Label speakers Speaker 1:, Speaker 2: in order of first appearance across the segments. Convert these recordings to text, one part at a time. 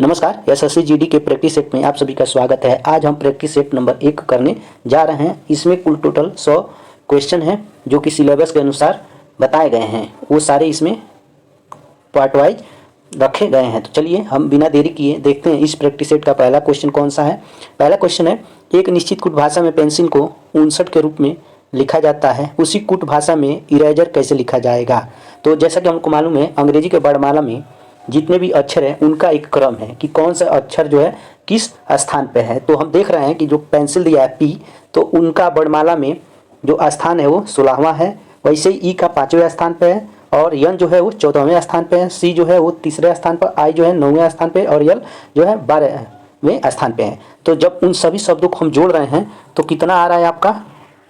Speaker 1: नमस्कार, SSC GD के practice set में आप सभी का स्वागत है। आज हम प्रैक्टिस सेट नंबर 1 करने जा रहे हैं। इसमें कुल टोटल 100 क्वेश्चन हैं जो कि सिलेबस के अनुसार बताए गए हैं। वो सारे इसमें पार्ट वाइज रखे गए हैं। तो चलिए हम बिना देरी किए देखते हैं इस प्रैक्टिस सेट का पहला क्वेश्चन कौन सा है। पहला क्वेश्चन है, एक निश्चित कुट भाषा में पेंसिल को 59 के रूप में लिखा जाता है, उसी कुट भाषा में इरेजर कैसे लिखा जाएगा। तो जैसा कि हमको मालूम है, अंग्रेजी के वर्णमाला में जितने भी अक्षर हैं उनका एक क्रम है कि कौन सा अक्षर जो है किस स्थान पे है। तो हम देख रहे हैं कि जो पेंसिल दिया है पी, तो उनका वर्णमाला में जो स्थान है वो 16वां है। वैसे ही ई का 5वें स्थान पे है और यन जो है वो 14वें स्थान पे है, सी जो है वो 3रे स्थान पर, आई जो है 9वें स्थान पे और यल जो है 12वें स्थान पे है। तो जब उन सभी शब्दों को हम जोड़ रहे हैं तो कितना आ रहा है आपका,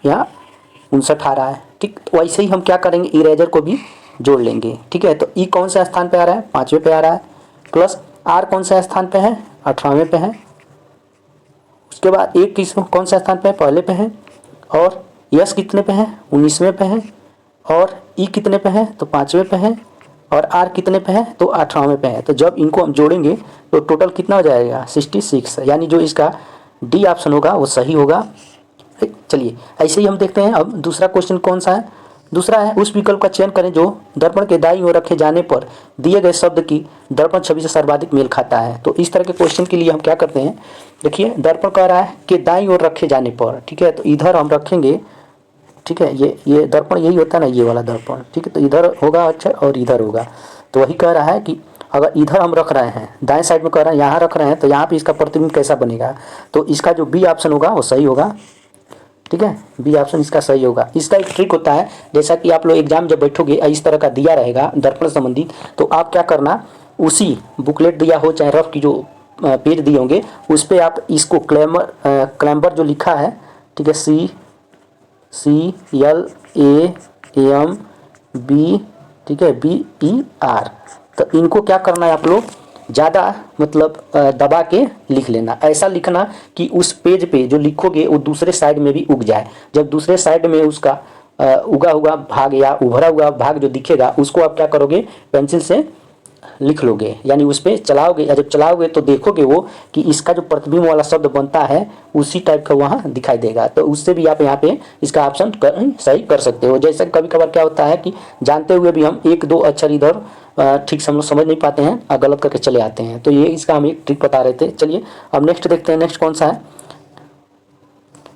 Speaker 1: यहाँ 59 आ रहा है। ठीक, वैसे ही हम क्या करेंगे, इरेजर को भी जोड़ लेंगे। ठीक है, तो ई कौन सा स्थान पे आ रहा है, 5वें पे आ रहा है, प्लस आर कौन सा स्थान पे है, 18वें पे है। उसके बाद एक किस कौन सा स्थान पे है, पहले पे है। और यस कितने पे है, 19वें पे है। और ई कितने पे है, तो 5वें पे है। और आर कितने पे है, तो 18वें पे है। तो जब इनको हम जोड़ेंगे तो टोटल कितना हो जाएगा, 66। यानी जो इसका डी ऑप्शन होगा वो सही होगा। चलिए ऐसे ही हम देखते हैं। अब दूसरा क्वेश्चन कौन सा है, दूसरा है, उस विकल्प का चयन करें जो दर्पण के दाईं ओर रखे जाने पर दिए गए शब्द की दर्पण छवि से सर्वाधिक मेल खाता है। तो इस तरह के क्वेश्चन के लिए हम क्या करते हैं, देखिए दर्पण कह रहा है कि दाईं ओर रखे जाने पर, ठीक है, तो इधर हम रखेंगे। ठीक है, ये दर्पण यही होता है ना, ये वाला दर्पण। ठीक है, तो इधर होगा अक्षर और इधर होगा। तो वही कह रहा है कि अगर इधर हम रख रहे हैं, दाएं साइड में कह रहे हैं, यहाँ रख रहे हैं, तो यहाँ पे इसका प्रतिबिंब कैसा बनेगा। तो इसका जो बी ऑप्शन होगा वो सही होगा। ठीक है, बी ऑप्शन इसका सही होगा। इसका एक ट्रिक होता है, जैसा कि आप लोग एग्जाम जब बैठोगे इस तरह का दिया रहेगा दर्पण संबंधित, तो आप क्या करना, उसी बुकलेट दिया हो चाहे रफ की जो पेज दिए होंगे उस पर आप इसको क्लैम्बर जो लिखा है, ठीक है, CLAMB, ठीक है, BER, तो इनको क्या करना है, आप लोग ज़्यादा मतलब दबा के लिख लेना। ऐसा लिखना कि उस पेज पे जो लिखोगे वो दूसरे साइड में भी उग जाए। जब दूसरे साइड में उसका उगा हुआ भाग या उभरा हुआ भाग जो दिखेगा उसको आप क्या करोगे, पेंसिल से लिख लोगे, यानी उस पर चलाओगे। जब चलाओगे तो देखोगे वो कि इसका जो प्रतिबिंब वाला शब्द बनता है उसी टाइप का वहाँ दिखाई देगा। तो उससे भी आप यहाँ पे इसका ऑप्शन सही कर सकते हो। जैसे कभी कभार क्या होता है कि जानते हुए भी हम 1-2 अक्षर इधर ठीक से हम लोग समझ नहीं पाते हैं और गलत करके चले आते हैं। तो ये इसका हम एक ट्रिक बता रहे थे। चलिए अब नेक्स्ट देखते हैं, नेक्स्ट कौन सा है।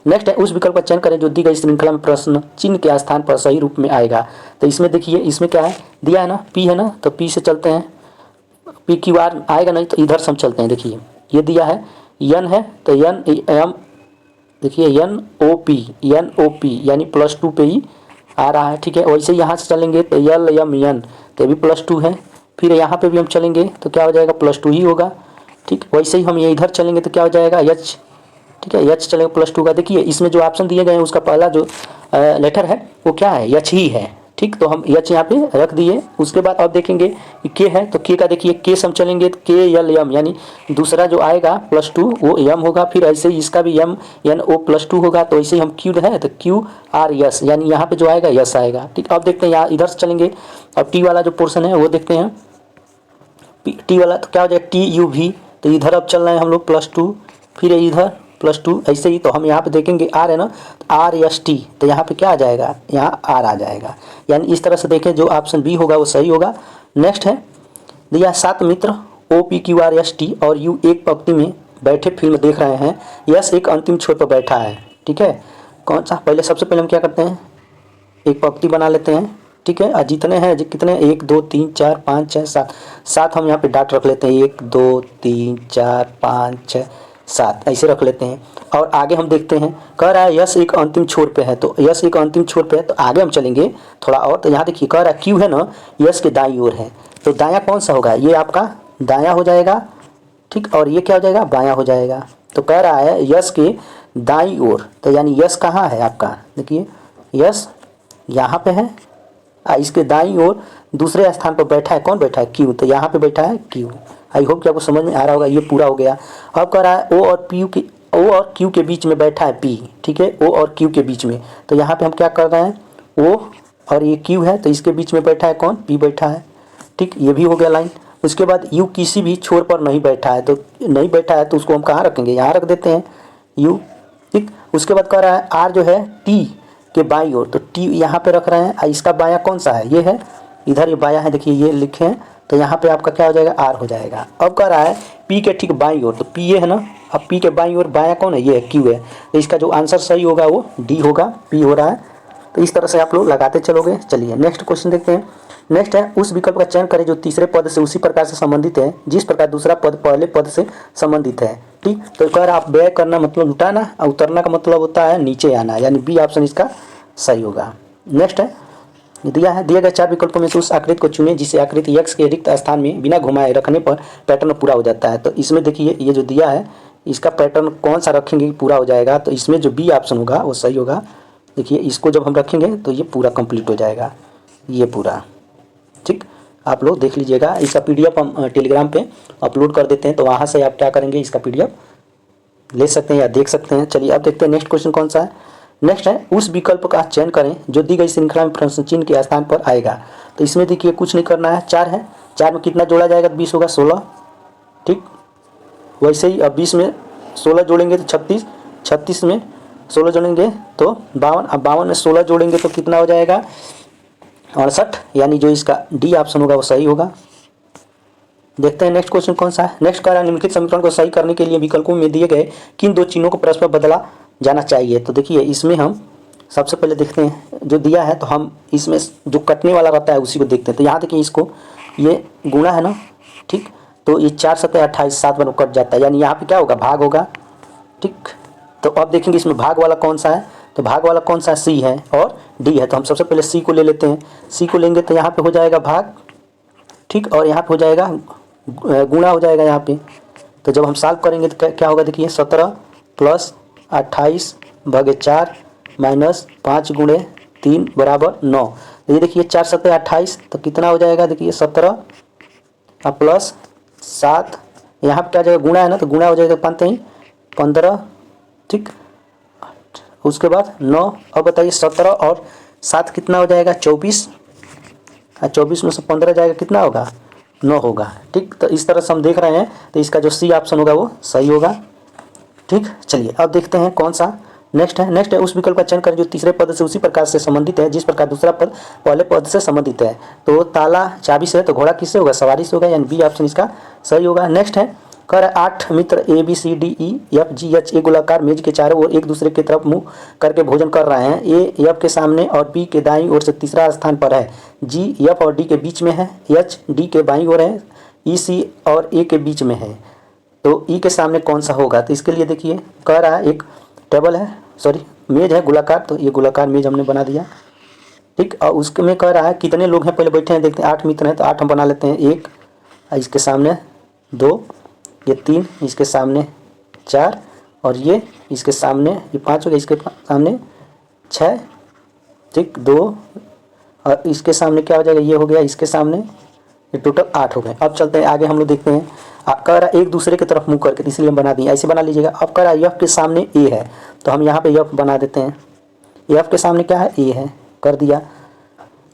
Speaker 1: नेक्स्ट है, उस विकल्प का चयन करें जो दी गई श्रृंखला में प्रश्न चिन्ह के स्थान पर सही रूप में आएगा। तो इसमें देखिए, इसमें क्या है दिया है ना, पी है ना, तो पी से चलते हैं। पी की बार आएगा नहीं तो इधर से हम चलते हैं। देखिए ये दिया है यन है, तो यन एम, देखिए NOP यानी +2 पे ही आ रहा है। ठीक है, वैसे यहाँ से चलेंगे तो LMN, तो भी +2 है। फिर यहाँ पे भी हम चलेंगे तो क्या हो जाएगा, +2 ही होगा। ठीक, वैसे ही हम ये इधर चलेंगे तो क्या हो जाएगा, H। ठीक है, H चलेगा +2 का। देखिए इसमें जो ऑप्शन दिए गए हैं उसका पहला जो लेटर है वो क्या है, H ही है। ठीक, तो हम H यहाँ पे रख दिए। उसके बाद अब देखेंगे कि K है, तो K का देखिए K से हम चलेंगे तो KLM, यानी दूसरा जो आएगा +2 वो M होगा। फिर ऐसे ही इसका भी MNO +2 होगा। तो ऐसे ही हम Q है तो QRS, यानी यहाँ पे जो आएगा यस आएगा। ठीक, अब देखते हैं यहाँ इधर से चलेंगे। अब T वाला जो पोर्शन है वो देखते हैं, T वाला तो क्या हो जाएगा TUV, तो इधर अब चल रहे हैं हम लोग +2, फिर इधर +2, ऐसे ही। तो हम यहाँ पे देखेंगे आर है ना, तो RST, तो यहाँ पे क्या आ जाएगा, यहाँ आर आ जाएगा। यानी इस तरह से देखें, जो ऑप्शन बी होगा वो सही होगा। नेक्स्ट है दिया 7 मित्र OPQRST और यू एक पंक्ति में बैठे फिल्म देख रहे हैं, यस एक अंतिम छोर पर बैठा है। ठीक है, कौन सा, पहले सबसे पहले हम क्या करते हैं, एक पंक्ति बना लेते हैं। ठीक है, जितने हैं कितने, 1 2 3 4 5 6 7, 7 हम यहाँ पे डॉट रख लेते हैं, 1 2 3 4 5 6 7 ऐसे रख लेते हैं। और आगे हम देखते हैं, कह रहा है यस एक अंतिम छोर पे है, तो यस एक अंतिम छोर पे है, तो आगे हम चलेंगे थोड़ा और। तो यहाँ देखिए कह रहा है क्यू है ना, यस के दाईं ओर है, तो दायां कौन सा होगा, ये आपका दायां हो जाएगा। ठीक, और ये क्या हो जाएगा, बायां हो जाएगा। तो कह रहा है यस के दाईं ओर, तो यानी यस कहाँ है आपका, देखिए यस यहाँ पे है, इसके दाईं ओर दूसरे स्थान पर बैठा है, कौन बैठा है, क्यू, तो यहाँ पे बैठा है क्यू। आई होप कि आपको समझ में आ रहा होगा। ये पूरा हो गया। अब कह रहा है ओ और क्यू के बीच में बैठा है पी। ठीक है, ओ और क्यू के बीच में, तो यहाँ पे हम क्या कर रहे हैं, ओ और ये क्यू है, तो इसके बीच में बैठा है कौन, पी बैठा है। ठीक, ये भी हो गया लाइन। उसके बाद यू किसी भी छोर पर नहीं बैठा है, तो नहीं बैठा है तो उसको हम कहाँ रखेंगे, यहाँ रख देते हैं यू। ठीक, उसके बाद कह रहा है आर जो है टी के बाईं ओर, तो टी यहाँ पे रख रहे हैं। इसका बायां कौन सा है, ये है, इधर ये बायां है, देखिए ये लिखे हैं, तो यहाँ पे आपका क्या हो जाएगा, आर हो जाएगा। अब कह रहा है पी के ठीक बाईं ओर, तो पी ये है ना, अब पी के बाईं ओर बायां कौन है, ये है, क्यू है, तो इसका जो आंसर सही होगा वो डी होगा, पी हो रहा है। तो इस तरह से आप लोग लगाते चलोगे। चलिए नेक्स्ट क्वेश्चन देखते हैं। नेक्स्ट है उस विकल्प का चयन करें जो तीसरे पद से उसी प्रकार से संबंधित है जिस प्रकार दूसरा पद पहले पद से संबंधित है। ठीक, तो कह रहा आप व्यय करना मतलब उठाना और उतरना का मतलब होता है नीचे आना, यानी बी ऑप्शन इसका सही होगा। नेक्स्ट है दिया है, दिए गए 4 विकल्पों में से उस आकृति को चुनें जिसे आकृति x के रिक्त स्थान में बिना घुमाए रखने पर पैटर्न पूरा हो जाता है। तो इसमें देखिए ये जो दिया है इसका पैटर्न कौन सा रखेंगे पूरा हो जाएगा, तो इसमें जो बी ऑप्शन होगा वो सही होगा। देखिए इसको जब हम रखेंगे तो ये पूरा कंप्लीट हो जाएगा, ये पूरा। ठीक, आप लोग देख लीजिएगा, इसका PDF हम टेलीग्राम पे अपलोड कर देते हैं, तो वहाँ से आप क्या करेंगे, इसका PDF ले सकते हैं या देख सकते हैं। चलिए अब देखते हैं नेक्स्ट क्वेश्चन कौन सा है। नेक्स्ट है उस विकल्प का चयन करें जो दी गई श्रृंखला में प्रश्न चिन्ह के स्थान पर आएगा। तो इसमें देखिए कुछ नहीं करना है, 4 है, 4 में कितना जोड़ा जाएगा, 20 होगा, 16। ठीक, वैसे ही अब 20 में 16 जोड़ेंगे तो 36, 36 में 16 जोड़ेंगे तो 52, अब 52 में 16 जोड़ेंगे तो कितना हो जाएगा, 68, यानी जो इसका डी ऑप्शन होगा वो सही होगा। देखते हैं नेक्स्ट क्वेश्चन कौन सा है। नेक्स्ट कह रहा है निम्नलिखित समीकरण को सही करने के लिए विकल्पों में दिए गए किन 2 चिन्हों को परस्पर बदला जाना चाहिए। तो देखिए इसमें हम सबसे पहले देखते हैं जो दिया है, तो हम इसमें जो कटने वाला रहता है उसी को देखते हैं। तो यहाँ देखिए इसको ये गुणा है ना, ठीक, तो ये 4 7 28, 7 बार कट जाता है, यानी यहाँ पे क्या होगा, भाग होगा। ठीक, तो अब देखेंगे इसमें भाग वाला कौन सा है, तो भाग वाला कौन सा, सी है और डी है। तो हम सबसे पहले सी को ले लेते हैं, सी को लेंगे तो यहाँ पे हो जाएगा भाग, ठीक, और यहाँ पे हो जाएगा गुणा हो जाएगा यहाँ पे। तो जब हम सॉल्व करेंगे तो क्या होगा, देखिए 17 प्लस 28 भागे 4 माइनस 5 गुणे 3 बराबर 9। तो ये देखिए 4 7 28, तो कितना हो जाएगा, देखिए 17 प्लस 7, यहाँ पे क्या जाएगा, गुणा है ना, तो गुणा हो जाएगा 15। ठीक, उसके बाद 9। अब बताइए 17 और 7 कितना हो जाएगा, 24, और 24 में से 15 जाएगा, कितना होगा, 9 होगा। ठीक, तो इस तरह से हम देख रहे हैं, तो इसका जो सी ऑप्शन होगा वो सही होगा। ठीक, चलिए अब देखते हैं कौन सा नेक्स्ट है। नेक्स्ट है उस विकल्प का चयन करें जो तीसरे पद से उसी प्रकार से संबंधित है जिस प्रकार दूसरा पद पहले पद से संबंधित है। तो ताला चाबी से, तो घोड़ा किससे होगा, सवारी से होगा, यानी बी ऑप्शन इसका सही होगा। नेक्स्ट है कर 8 मित्र ABCDEFGH एक गोलाकार मेज के चारों ओर एक दूसरे की तरफ मुंह करके भोजन कर रहे हैं। ए एफ के सामने और बी के दाईं ओर से तीसरा स्थान पर है, जी एफ और डी के बीच में है, एच डी के बाईं ओर है, ई सी और ए के बीच में है। तो ई के सामने कौन सा होगा, तो इसके लिए देखिए कह रहा है एक टेबल है, सॉरी मेज है गोलाकार, तो ये गोलाकार मेज हमने बना दिया। ठीक, और उसके में कह रहा है कितने लोग हैं पहले बैठे हैं, देखते हैं 8 मित्र हैं, तो 8 हम बना लेते हैं, 1 इसके सामने 2, ये 3 इसके सामने 4, और ये इसके सामने ये 5 हो गया, इसके सामने 6। ठीक, 2 और इसके सामने क्या हो जाएगा, ये हो गया, इसके सामने ये टोटल 8 हो गए। अब चलते हैं आगे, हम लोग देखते हैं। कह रहा है एक दूसरे की तरफ मुंह करके, इसलिए हम बना दिए, ऐसे बना लीजिएगा। अब कह रहा है एफ के सामने ए है, तो हम यहाँ पे एफ बना देते हैं, एफ के सामने क्या है, ए है, कर दिया।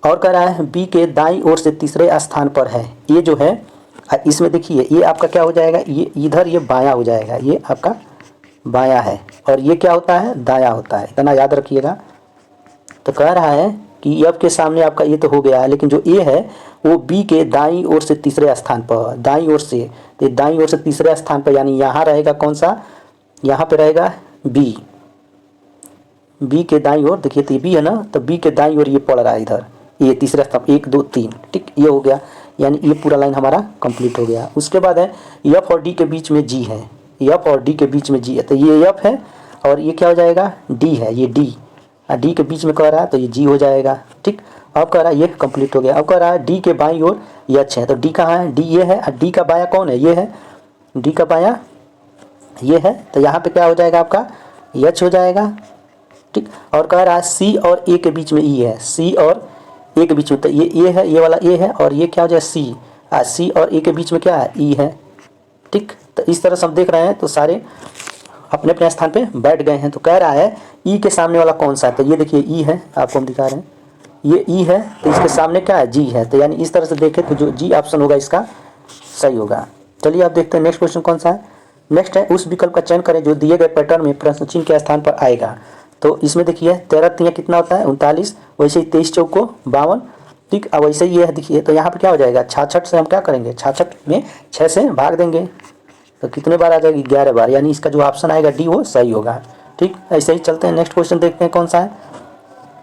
Speaker 1: और कह रहा है बी के दाईं ओर से तीसरे स्थान पर है, ये जो है इसमें देखिए ये आपका क्या हो जाएगा, ये इधर ये बायां हो जाएगा, ये आपका बायां है, और ये क्या होता है, दायां होता है, इतना याद रखिएगा। तो कह रहा है कि एफ के सामने आपका ये तो हो गया है, लेकिन जो ए है वो बी के दाईं ओर से तीसरे स्थान पर, दाईं ओर से, तो दाईं ओर से तीसरे स्थान पर, यानी यहाँ रहेगा कौन सा, यहाँ पे रहेगा बी, बी के दाईं ओर, देखिए तो बी है ना, तो बी के दाईं ओर ये पड़ रहा है इधर, ये तीसरा स्थान 1 2 3। ठीक, ये हो गया, यानी ये पूरा लाइन हमारा कंप्लीट हो गया। उसके बाद है एफ और डी के बीच में जी है, एफ और डी के बीच में जी है, तो ये एफ है और ये क्या हो जाएगा, डी है, ये डी, डी के बीच में कह रहा है तो ये जी हो जाएगा। ठीक, अब कह रहा है ये कंप्लीट हो गया। अब कह रहा है डी के बाईं ओर एच है, तो डी कहाँ है, डी ये है, और डी का बायां कौन है, ये है, डी का बायां ये है, तो यहाँ पे क्या हो जाएगा आपका, एच हो जाएगा। ठीक, और कह रहा है सी और ए के बीच में ई है, सी और ए के बीच में, तो ये ए है, ये वाला ए है, और ये क्या हो जाए सी, सी और ए के बीच में क्या है, ई है। ठीक, तो इस तरह से हम देख रहे हैं, तो सारे अपने अपने स्थान पे बैठ गए हैं। तो कह रहा है ई के सामने वाला कौन सा है, तो ये देखिए ई है, आपको हम दिखा रहे हैं, ये ई है, तो इसके सामने क्या है, जी है, तो यानी इस तरह से देखें तो जो जी ऑप्शन होगा इसका सही होगा। चलिए अब देखते हैं नेक्स्ट क्वेश्चन कौन सा है। नेक्स्ट है उस विकल्प का चयन करें जो दिए गए पैटर्न में प्रश्न चिन्ह के स्थान पर आएगा। तो इसमें देखिए 13 तिया कितना होता है 39, वैसे ही 23 चौको 52, ठीक। अब वैसे ही ये देखिए तो यहाँ पे क्या हो जाएगा 66 से हम क्या करेंगे 66 में 6 से भाग देंगे तो कितने बार आ जाएगी 11 बार, यानी इसका जो ऑप्शन आएगा डी वो सही होगा, ठीक। ऐसे ही चलते हैं नेक्स्ट क्वेश्चन देखते हैं कौन सा है।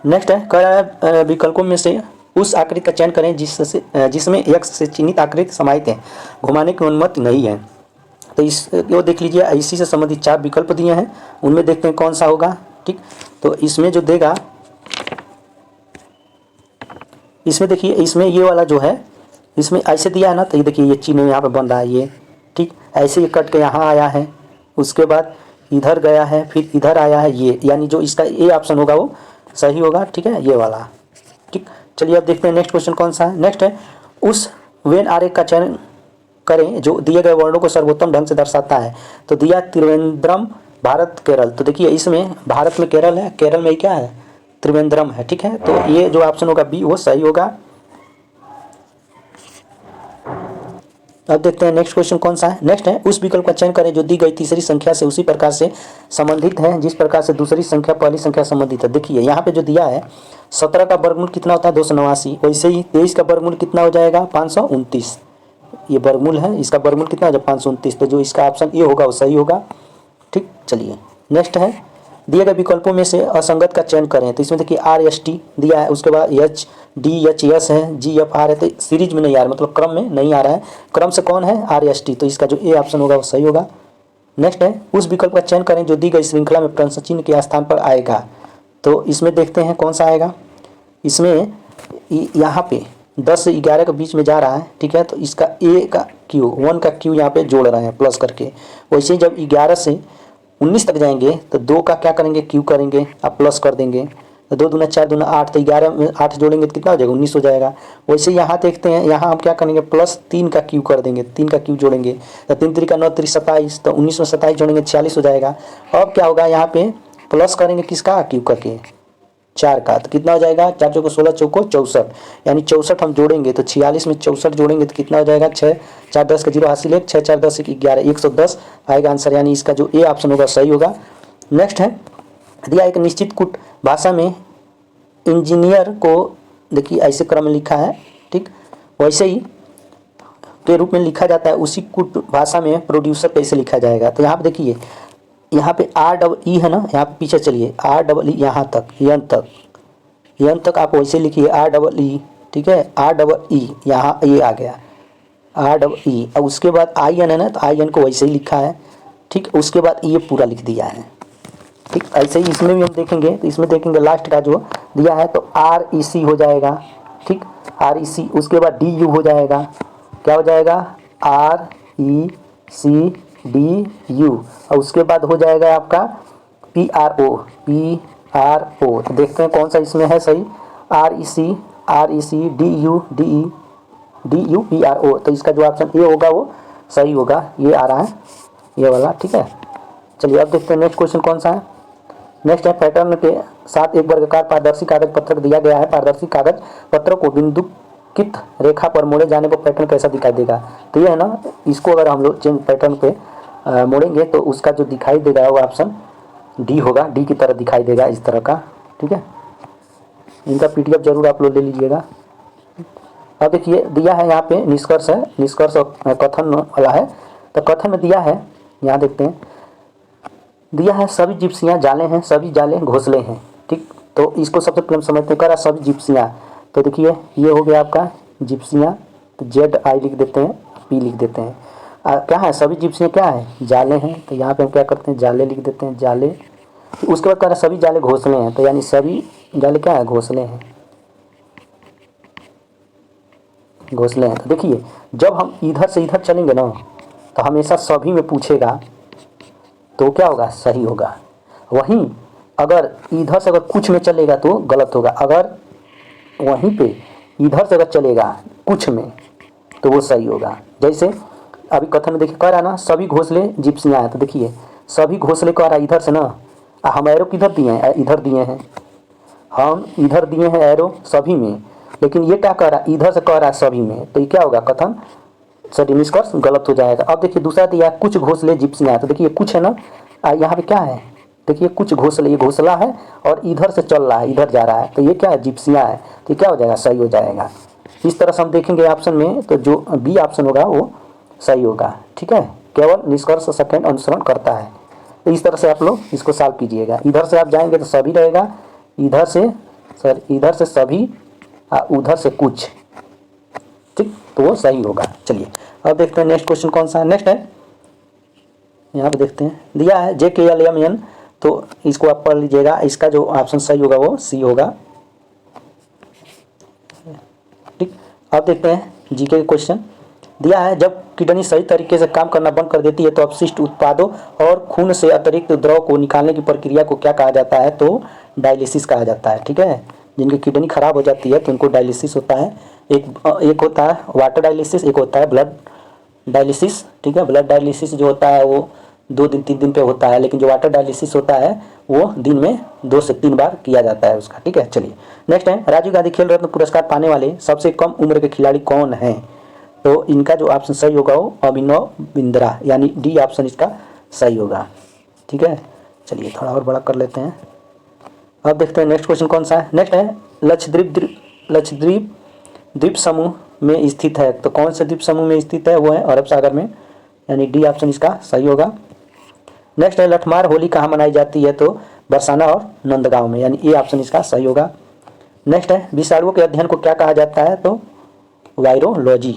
Speaker 1: नेक्स्ट है कह रहा है विकल्पों में से उस आकृति का चयन करें जिसमें x से चिन्हित आकृति समाहित है, घुमाने की अनुमति नहीं है। तो इस वो देख लीजिए इसी से संबंधित 4 विकल्प दिए हैं, उनमें देखते हैं कौन सा होगा, ठीक। तो इसमें जो देगा, इसमें देखिए इसमें ये वाला जो है इसमें ऐसे दिया है ना, तो ये देखिए ये चिन्ह यहाँ पे बन रहा है ये, ठीक। ऐसे ये कट के यहाँ आया है, उसके बाद इधर गया है, फिर इधर आया है ये, यानी जो इसका ए ऑप्शन होगा वो सही होगा, ठीक है, ये वाला, ठीक। चलिए अब देखते हैं नेक्स्ट क्वेश्चन कौन सा है। नेक्स्ट है उस वेन आरेख का चयन करें जो दिए गए वर्णों को सर्वोत्तम ढंग से दर्शाता है। तो दिया त्रिवेंद्रम भारत केरल, तो देखिए इसमें भारत में केरल है, केरल में क्या है त्रिवेंद्रम है, ठीक है। तो ये जो ऑप्शन होगा बी वो सही होगा। अब देखते हैं नेक्स्ट क्वेश्चन कौन सा है। नेक्स्ट है उस विकल्प का चयन करें जो दी गई तीसरी संख्या से उसी प्रकार से संबंधित है जिस प्रकार से दूसरी संख्या पहली संख्या संबंधित है। देखिए यहाँ पे जो दिया है 17 का वर्गमूल कितना होता है 289, वैसे ही 23 का वर्गमूल कितना हो जाएगा 529, ये वर्गमूल है, इसका वर्गमूल कितना हो जाएगा 529, तो जो इसका ऑप्शन ए होगा वो सही होगा, ठीक। चलिए नेक्स्ट है दिए गए विकल्पों में से असंगत का चयन करें। तो इसमें देखिए RST दिया है, उसके बाद HDHS है, GFR है, तो सीरीज में नहीं आ रहा, मतलब क्रम में नहीं आ रहा है, क्रम से कौन है RST, तो इसका जो ए ऑप्शन होगा वो सही होगा। नेक्स्ट है उस विकल्प का चयन करें जो दी गई श्रृंखला में प्रश्न चिन्ह के स्थान पर आएगा। तो इसमें देखते हैं कौन सा आएगा। इसमें यहाँ पे 10 से 11 के बीच में जा रहा है, ठीक है, तो इसका ए का क्यू 1 का क्यू यहाँ पे जोड़ रहे हैं प्लस करके। वैसे ही जब 11 से 19 तक जाएंगे तो 2 का क्या करेंगे क्यू करेंगे, आप प्लस कर देंगे, तो 2 दूना 4 दूना 8, तो 11 में 8 जोड़ेंगे तो कितना हो जाएगा 19 हो जाएगा। वैसे यहाँ देखते हैं, यहाँ हम क्या करेंगे प्लस 3 का क्यू कर देंगे, 3 का क्यू जोड़ेंगे तो 3 3 का 9 3 27, तो 19 में 27 जोड़ेंगे 46 हो जाएगा। अब क्या होगा यहाँ पे प्लस करेंगे किसका क्यू करके 4 का, तो कितना हो जाएगा 4 चौको 16 चौको 64, यानी 64 हम जोड़ेंगे तो 46 में 64 जोड़ेंगे तो कितना हो जाएगा 6 4 10 का 0 हासिल 1 6 4 10 11 110 आएगा आंसर, यानी इसका जो ए ऑप्शन होगा सही होगा। नेक्स्ट है दिया एक निश्चित कूट भाषा में इंजीनियर को देखिए ऐसे क्रम में लिखा है, ठीक, वैसे ही के रूप में लिखा जाता है, उसी कूट भाषा में प्रोड्यूसर कैसे लिखा जाएगा। तो यहाँ पे देखिए यहाँ पे REE है ना, यहाँ पे पीछे चलिए REE यहाँ तक यन तक आप वैसे लिखिए REE, ठीक है, REE यहाँ ये आ गया REE, अब उसके बाद IN है ना, तो IN को वैसे ही लिखा है, ठीक। उसके बाद ये पूरा लिख दिया है, ठीक। ऐसे ही इसमें भी हम देखेंगे, तो इसमें देखेंगे लास्ट का जो दिया है तो REC हो जाएगा, ठीक, REC, उसके बाद DU हो जाएगा, क्या हो जाएगा RECDU, और उसके बाद हो जाएगा आपका PRO, तो देखते हैं कौन सा इसमें है सही, RECDU PRO, तो इसका जो ऑप्शन ए होगा वो सही होगा, ये आ रहा है ये वाला, ठीक है। चलिए अब देखते हैं नेक्स्ट क्वेश्चन कौन सा है। नेक्स्ट है पैटर्न के साथ एक वर्गाकार पारदर्शी कागज पत्र दिया गया है, पारदर्शी कागज पत्र को बिंदुकित रेखा पर मोड़े जाने पर पैटर्न कैसा दिखाई देगा। तो ये है ना, इसको अगर हम लोग चेंज पैटर्न पे मोड़ेंगे तो उसका जो दिखाई देगा वो ऑप्शन डी होगा, डी की तरह दिखाई देगा इस तरह का, ठीक है। इनका PDF जरूर आप लोग ले लीजिएगा। अब देखिए दिया है यहाँ पे निष्कर्ष है, निष्कर्ष और कथन वाला है, तो कथन में दिया है, यहाँ देखते हैं दिया है सभी जिप्सियाँ जाले हैं, सभी जाले घोंसले हैं, ठीक। तो इसको सबसे पहले हम समझते हैं, करा सभी जिप्सियाँ, तो देखिए ये हो गया आपका जिप्सियाँ, तो ZI लिख देते हैं, P लिख देते हैं, क्या है सभी जिप्सियाँ क्या है जाले हैं, तो यहाँ पे हम क्या करते हैं जाले लिख देते हैं जाले। उसके बाद कह रहा सभी जाले घोंसले हैं, तो यानी सभी जाले क्या है घोंसले हैं, घोंसले हैं। तो देखिए जब हम इधर से इधर चलेंगे ना तो हमेशा सभी में पूछेगा, तो क्या होगा सही होगा। वहीं अगर इधर से अगर कुछ में चलेगा तो गलत होगा, अगर वहीं पे इधर से अगर चलेगा कुछ में तो वो सही होगा। जैसे अभी कथन में देखिए कह रहा ना सभी घोंसले जिप्सियाँ हैं, तो देखिए सभी घोंसले कह रहा इधर से ना, हम एरो किधर दिए हैं इधर दिए हैं, हम इधर दिए हैं एरो सभी में, लेकिन ये क्या कह रहा है इधर से कह रहा है सभी में, तो ये क्या होगा कथन सॉरी निष्कर्ष गलत हो जाएगा। अब देखिए दूसरा दिया कुछ घोंसले जिप्सियाँ, तो देखिए कुछ है ना, यहाँ पे क्या है, देखिए कुछ घोंसले, ये घोंसला है और इधर से चल रहा है, इधर जा रहा है, तो ये क्या है, जिप्सियाँ है। तो क्या हो जाएगा, सही हो जाएगा। इस तरह से हम देखेंगे ऑप्शन में, तो जो बी ऑप्शन होगा वो सही होगा। ठीक है, केवल निष्कर्ष सेकंड अनुसरण करता है। तो इस तरह से आप लोग इसको सॉल्व कीजिएगा। इधर से आप जाएंगे तो सभी रहेगा, इधर से इधर से सभी, उधर से कुछ, ठीक, तो वो सही होगा। चलिए अब देखते हैं नेक्स्ट क्वेश्चन कौन सा है। नेक्स्ट है, यहाँ पे देखते हैं, दिया है JKLMN, तो इसको आप पढ़ लीजिएगा। इसका जो ऑप्शन सही होगा वो सी होगा। ठीक, अब देखते हैं जीके के क्वेश्चन। दिया है जब किडनी सही तरीके से काम करना बंद कर देती है तो अपशिष्ट उत्पादों और खून से अतिरिक्त द्रव को निकालने की प्रक्रिया को क्या कहा जाता है, तो डायलिसिस कहा जाता है। ठीक है, जिनकी किडनी खराब हो जाती है तो उनको डायलिसिस होता है। एक होता है वाटर डायलिसिस, एक होता है ब्लड डायलिसिस। ठीक है, ब्लड डायलिसिस जो होता है वो 2 दिन 3 दिन पे होता है, लेकिन जो वाटर डायलिसिस होता है वो दिन में 2 से 3 बार किया जाता है उसका। ठीक है, चलिए नेक्स्ट है, राजीव गांधी खेल रत्न पुरस्कार पाने वाले सबसे कम उम्र के खिलाड़ी कौन हैं, तो इनका जो ऑप्शन सही होगा वो अभिनव बिंद्रा, यानी डी ऑप्शन इसका सही होगा। ठीक है, चलिए थोड़ा और बड़ा कर लेते हैं। अब देखते हैं नेक्स्ट क्वेश्चन कौन सा है। नेक्स्ट है, लक्षद्वीप द्वीप समूह में स्थित है, तो कौन से द्वीप समूह में स्थित है, वो है अरब सागर में, यानी डी ऑप्शन इसका सही होगा। नेक्स्ट है, लठमार होली कहाँ मनाई जाती है, तो बरसाना और नंदगांव में, यानी ए ऑप्शन इसका सही होगा। नेक्स्ट है, विषाणुओं के अध्ययन को क्या कहा जाता है, तो वायरोलॉजी,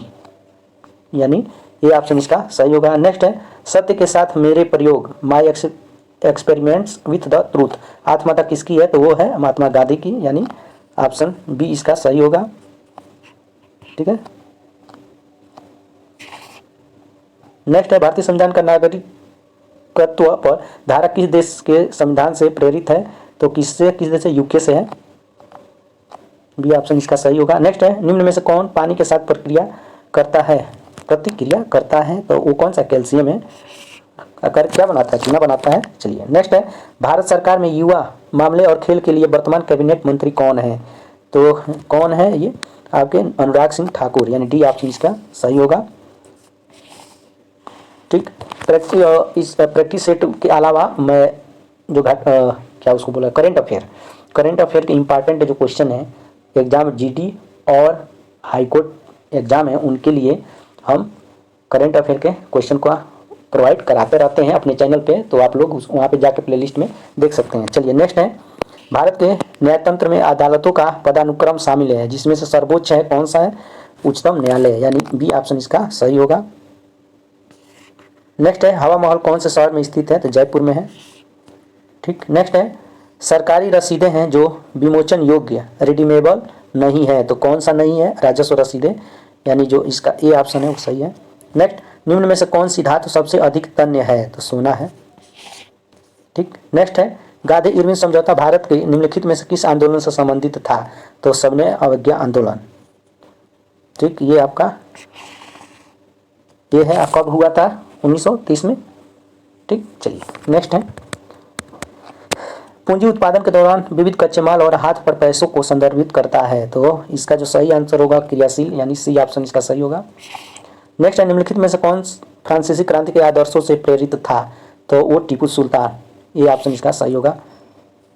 Speaker 1: यानी ये ऑप्शन इसका सही होगा। नेक्स्ट है, सत्य के साथ मेरे प्रयोग, my experiments with the truth, आत्मकथा किसकी है, तो वो है महात्मा गांधी की, यानी ऑप्शन बी इसका सही होगा। ठीक है, नेक्स्ट है, भारतीय संविधान का नागरिकत्व पर धारा किस देश के संविधान से प्रेरित है, तो किस देश से, यूके से है, बी ऑप्शन इसका सही होगा। नेक्स्ट है, निम्न में से कौन पानी के साथ प्रतिक्रिया करता है, तो वो कौन सा, कैल्शियम है, अगर क्या बनाता है, चूना बनाता है। चलिए नेक्स्ट है, भारत सरकार में युवा मामले और खेल के लिए वर्तमान कैबिनेट मंत्री कौन है, तो कौन है ये, आपके अनुराग सिंह ठाकुर, यानी डी ऑप्शन इसका सही होगा। ठीक, इस प्रैक्टिस सेट के अलावा मैं जो क्या उसको बोला, करंट अफेयर के इम्पॉर्टेंट जो क्वेश्चन है एग्जाम जीडी और हाईकोर्ट एग्जाम है उनके लिए हम करंट अफेयर के क्वेश्चन को प्रोवाइड कराते रहते हैं अपने चैनल पे, तो आप लोग वहाँ पे जाके प्लेलिस्ट में देख सकते हैं। चलिए नेक्स्ट है, भारत के न्यायतंत्र में अदालतों का पदानुक्रम शामिल है, जिसमें से सर्वोच्च है कौन सा है, उच्चतम न्यायालय, यानी बी ऑप्शन इसका सही होगा। नेक्स्ट है, हवा महल कौन से शहर में स्थित है, तो जयपुर में है। ठीक, नेक्स्ट है, सरकारी रसीदें हैं जो विमोचन योग्य रिडीमेबल नहीं है, तो कौन सा नहीं है, राजस्व रसीदें, यानी जो इसका ए ऑप्शन है वो सही है। नेक्स्ट, निम्न में से कौन सी धातु सबसे अधिक तन्य है, तो सोना है। ठीक, नेक्स्ट है, गांधी इरविन समझौता भारत के निम्नलिखित में से किस आंदोलन से संबंधित था, तो सविनय अवज्ञा आंदोलन। ठीक, ये आपका ये है, कब हुआ था, 1930 में। ठीक, चलिए नेक्स्ट है, पूंजी उत्पादन के दौरान विविध कच्चे माल और हाथ पर पैसों को संदर्भित करता है, तो इसका जो सही आंसर होगा क्रियाशील, यानी सी ऑप्शन इसका सही होगा। नेक्स्ट है, निम्नलिखित में से कौन फ्रांसीसी क्रांति के आदर्शों से प्रेरित था, तो वो टीपू सुल्तान, ये ऑप्शन इसका सही होगा।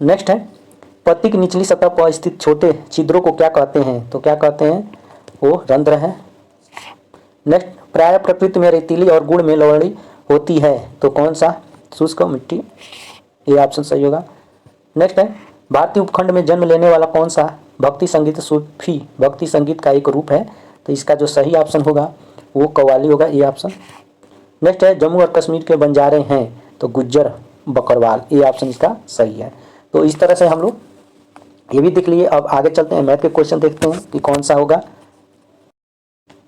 Speaker 1: नेक्स्ट है, पत्ती की निचली सतह पर स्थित छोटे छिद्रों को क्या कहते हैं, तो क्या कहते हैं, वो रंध्र है। नेक्स्ट, प्राय प्रकृति में रेतीली और गुड़ में लवणी होती है, तो कौन सा, शुष्क मिट्टी, ये ऑप्शन सही होगा। नेक्स्ट है, भारतीय उपखंड में जन्म लेने वाला कौन सा भक्ति संगीत सूफी भक्ति संगीत का एक रूप है, तो इसका जो सही ऑप्शन होगा वो कव्वाली होगा, ये ऑप्शन। नेक्स्ट है, जम्मू और कश्मीर के बंजारे हैं, तो गुज्जर बकरवाल, ये ऑप्शन इसका सही है। तो इस तरह से हम लोग ये भी देख लिए। अब आगे चलते हैं, मैथ के क्वेश्चन देखते हैं कि कौन सा होगा।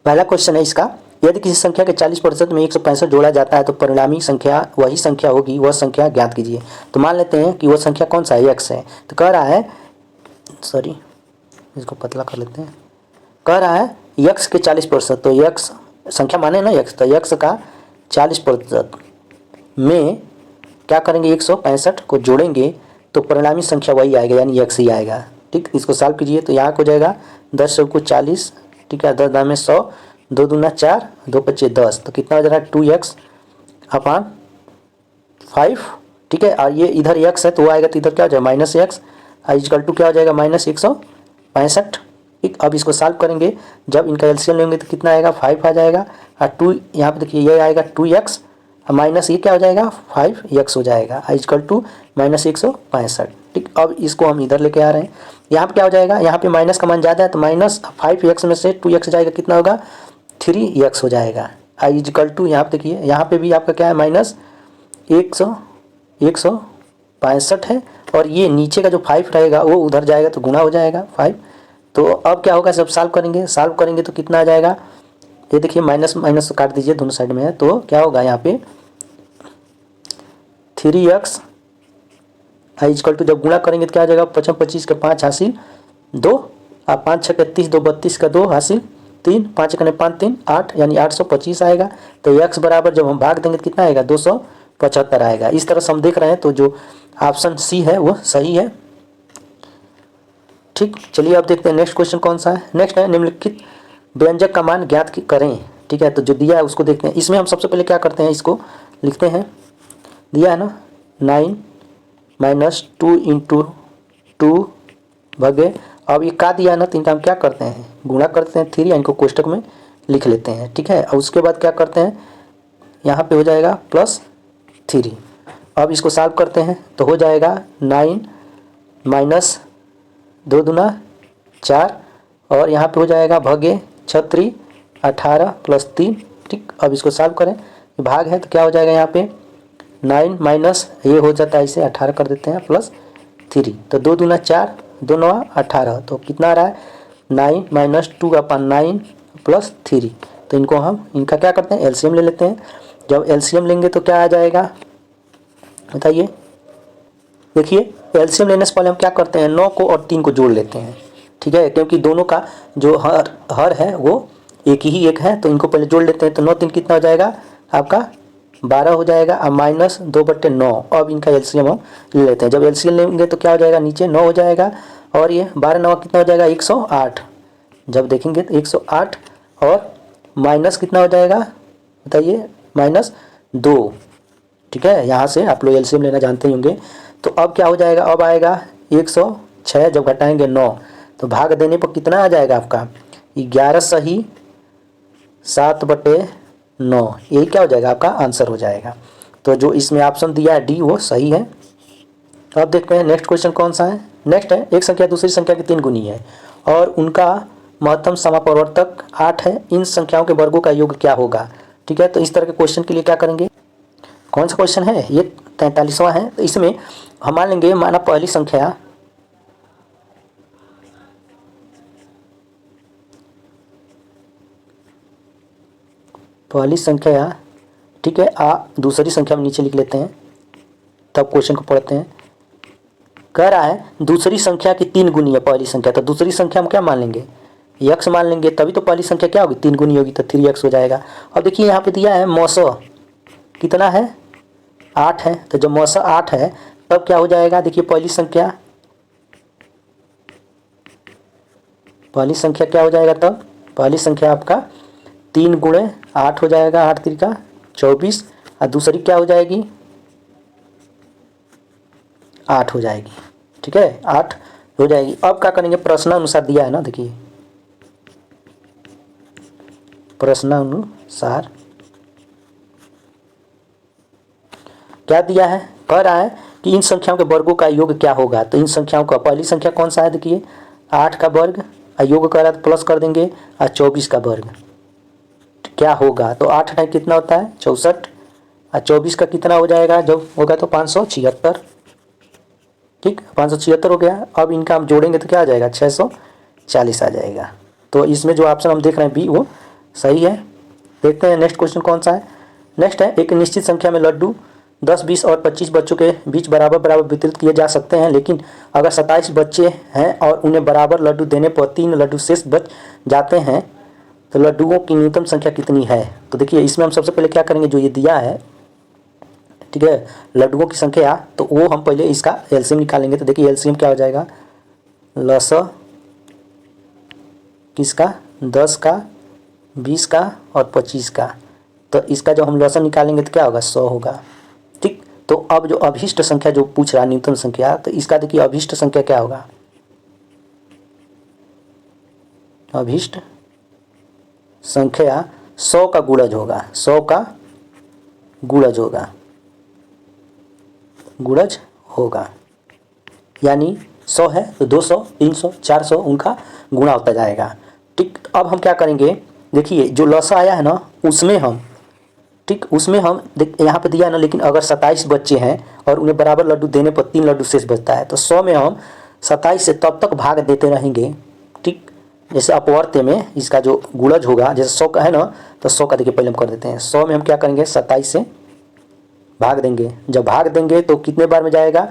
Speaker 1: पहला क्वेश्चन है इसका, यदि किसी संख्या के 40% में 165 जोड़ा जाता है तो परिणामी संख्या वही संख्या होगी, वह संख्या ज्ञात कीजिए। तो मान लेते हैं कि वह संख्या कौन सा है, एक्स है। तो कह रहा है, सॉरी इसको पतला कर लेते हैं, कह रहा है यक्स के 40%, तो यक्स संख्या माने ना यक्स, तो यक्स का 40% में क्या करेंगे, 165 को जोड़ेंगे तो परिणामी संख्या वही आएगा, यानी यक्स ही आएगा। ठीक, इसको सॉल्व कीजिए तो यहाँ हो जाएगा 10 को 40, ठीक है, 10 में 100, 2 दूना 4, 2 पच्चे 10, तो कितना हो जा रहा है 2x अपान 5, ठीक है। और ये इधर x है तो वो आएगा तो इधर क्या हो जाएगा माइनस एक्स इक्वल टू क्या हो जाएगा माइनस 165। ठीक, अब इसको सॉल्व करेंगे, जब इनका एलसीएम लेंगे तो कितना आएगा 5 आ जाएगा, और 2 यहाँ पे देखिए ये आएगा 2x माइनस ये क्या हो जाएगा 5x हो जाएगा इक्वल टू माइनस 165। ठीक, अब इसको हम इधर लेके आ रहे हैं, यहाँ पे क्या हो जाएगा, यहाँ पे माइनस का मान ज़्यादा है तो माइनस 5x में से 2x जाएगा, कितना होगा 3x हो जाएगा इक्वल टू, यहाँ पे देखिए यहाँ पे भी आपका क्या है माइनस 165 है, और ये नीचे का जो 5 रहेगा वो उधर जाएगा तो गुणा हो जाएगा 5। तो अब क्या होगा, जब सॉल्व करेंगे तो कितना आ जाएगा, ये देखिए माइनस माइनस काट दीजिए दोनों साइड में है, तो क्या होगा यहाँ पे 3x इक्वल टू, जब गुणा करेंगे तो क्या आ जाएगा 55 25 का 5 हासिल 2, और 5 6 31 2 32 का 2 हासिल 3, 5 कने 5 3 8 यानी 825 आएगा। तो x बराबर जब हम भाग देंगे तो कितना आएगा 275 आएगा। इस तरह से हम देख रहे हैं तो जो ऑप्शन सी है वो सही है। ठीक, चलिए अब देखते हैं नेक्स्ट क्वेश्चन कौन सा है। नेक्स्ट है निम्नलिखित व्यंजक का मान ज्ञात करें। ठीक है, तो जो दिया है उसको देखते हैं। इसमें हम सबसे पहले क्या करते हैं, इसको लिखते हैं, दिया है ना 9 माइनस 2 इंटू 2 भगे, अब ये का दिया है ना, तो इनका हम क्या करते हैं गुणा करते हैं 3 या इनको कोष्टक में लिख लेते हैं। ठीक है, और उसके बाद क्या करते हैं, यहाँ पे हो जाएगा +3। अब इसको सॉल्व करते हैं तो हो जाएगा 9 माइनस 2 दूना 4, और यहाँ पे हो जाएगा भगे 6 18 + 3। ठीक, अब इसको सॉल्व करें, भाग है तो क्या हो जाएगा यहाँ पे 9 माइनस ये हो जाता है इसे 18 कर देते हैं +3, तो 2 दूना 4 2 9 18, तो कितना आ रहा है 9 माइनस 2 अपान 9 +3। तो इनको हम इनका क्या करते हैं एलसीएम ले लेते हैं। जब एलसीएम लेंगे तो क्या आ जाएगा बताइए, देखिए एलसीएम लेने से पहले हम क्या करते हैं 9 को और 3 को जोड़ लेते हैं। ठीक है, क्योंकि दोनों का जो हर है वो एक ही एक है, तो इनको पहले जोड़ लेते हैं। तो 9 3 कितना हो जाएगा आपका 12 हो जाएगा, और माइनस 2/9। अब इनका एलसीएम हम ले लेते हैं। जब एलसीएम लेंगे तो क्या हो जाएगा नीचे 9 हो जाएगा, और ये 12 9 कितना हो जाएगा 108। जब देखेंगे तो 108, और माइनस कितना हो जाएगा बताइए -2। ठीक है, यहाँ से आप लोग एलसीएम लेना जानते ही होंगे। तो अब क्या हो जाएगा, अब आएगा 106, जब घटाएंगे 9 तो भाग देने पर कितना आ जाएगा आपका 11 सही 7/9, यही क्या हो जाएगा आपका आंसर हो जाएगा। तो जो इसमें ऑप्शन दिया है डी वो सही है। अब देखते हैं नेक्स्ट क्वेश्चन कौन सा है। नेक्स्ट है, एक संख्या दूसरी संख्या की 3 गुनी है और उनका महत्तम समापवर्तक 8 है, इन संख्याओं के वर्गों का योग क्या होगा। ठीक है, तो इस तरह के क्वेश्चन के लिए क्या करेंगे, कौन सा क्वेश्चन है ये 43वां है। तो इसमें हम मान लेंगे, माना पहली संख्या ठीक है, दूसरी संख्या में नीचे लिख लेते हैं, तब क्वेश्चन को पढ़ते हैं। कह रहा है दूसरी संख्या की 3 गुनी है पहली संख्या, तो दूसरी संख्या हम क्या मान लेंगे x मान लेंगे, तभी तो पहली संख्या क्या होगी 3 गुनी होगी, तो 3x हो जाएगा। अब देखिए यहाँ पे दिया है मौसा कितना है 8 है, तो जब मौसा 8 है तब क्या हो जाएगा, देखिए पहली संख्या क्या हो जाएगा, तब पहली संख्या आपका 3 गुणे 8 हो जाएगा, 8 3 का 24, और दूसरी क्या हो जाएगी 8 हो जाएगी। ठीक है, 8 हो जाएगी। अब क्या करेंगे, प्रश्नानुसार दिया है ना, देखिए प्रश्नानुसार क्या दिया है, कह रहा है कि इन संख्याओं के वर्गों का योग क्या होगा। तो इन संख्याओं का पहली संख्या कौन सा है, देखिए 8 का वर्ग, योग कर रहा है तो प्लस कर देंगे, और 24 का वर्ग क्या होगा, तो 8 टाइम कितना होता है 64, और 24 का कितना हो जाएगा, जब होगा तो 576। ठीक, 576 हो गया। अब इनका हम जोड़ेंगे तो क्या आ जाएगा 640 आ जाएगा। तो इसमें जो ऑप्शन हम देख रहे हैं बी वो सही है। देखते हैं नेक्स्ट क्वेश्चन कौन सा है। नेक्स्ट है, एक निश्चित संख्या में लड्डू 10 20 और 25 बच्चों के बीच बराबर बराबर वितरित किए जा सकते हैं, लेकिन अगर 27 बच्चे हैं और उन्हें बराबर लड्डू देने पर 3 लड्डू शेष बच जाते हैं, तो लड्डुओं की न्यूनतम संख्या कितनी है। तो देखिए इसमें हम सबसे पहले क्या करेंगे, जो ये दिया है ठीक है लड्डुओं की संख्या, तो वो हम पहले इसका एलसीएम निकालेंगे। तो देखिए एलसीएम क्या हो जाएगा, लस किसका 10 का 20 का और 25 का, तो इसका जो हम लॉसन निकालेंगे तो क्या होगा 100 होगा। ठीक, तो अब जो अभिष्ट संख्या जो पूछ रहा है न्यूनतम संख्या, तो इसका देखिए अभिष्ट संख्या क्या होगा, अभिष्ट संख्या 100 का गुणज होगा, 100 का गुणज होगा, गुणज होगा, यानी 100 है तो 200, 300, 400 उनका गुणा होता जाएगा। ठीक, अब हम क्या करेंगे, देखिए जो लसा आया है ना उसमें हम, ठीक, उसमें हम यहाँ पे दिया है ना, लेकिन अगर 27 बच्चे हैं और उन्हें बराबर लड्डू देने पर 3 लड्डू शेष बचता है, तो 100 में हम 27 से तब तक भाग देते रहेंगे। ठीक, जैसे अपवर्त्य में इसका जो गुणज होगा, जैसे 100 का है ना, तो 100 का देखिए पहले हम कर देते हैं, 100 में हम क्या करेंगे 27 से भाग देंगे। जब भाग देंगे तो कितने बार में जाएगा,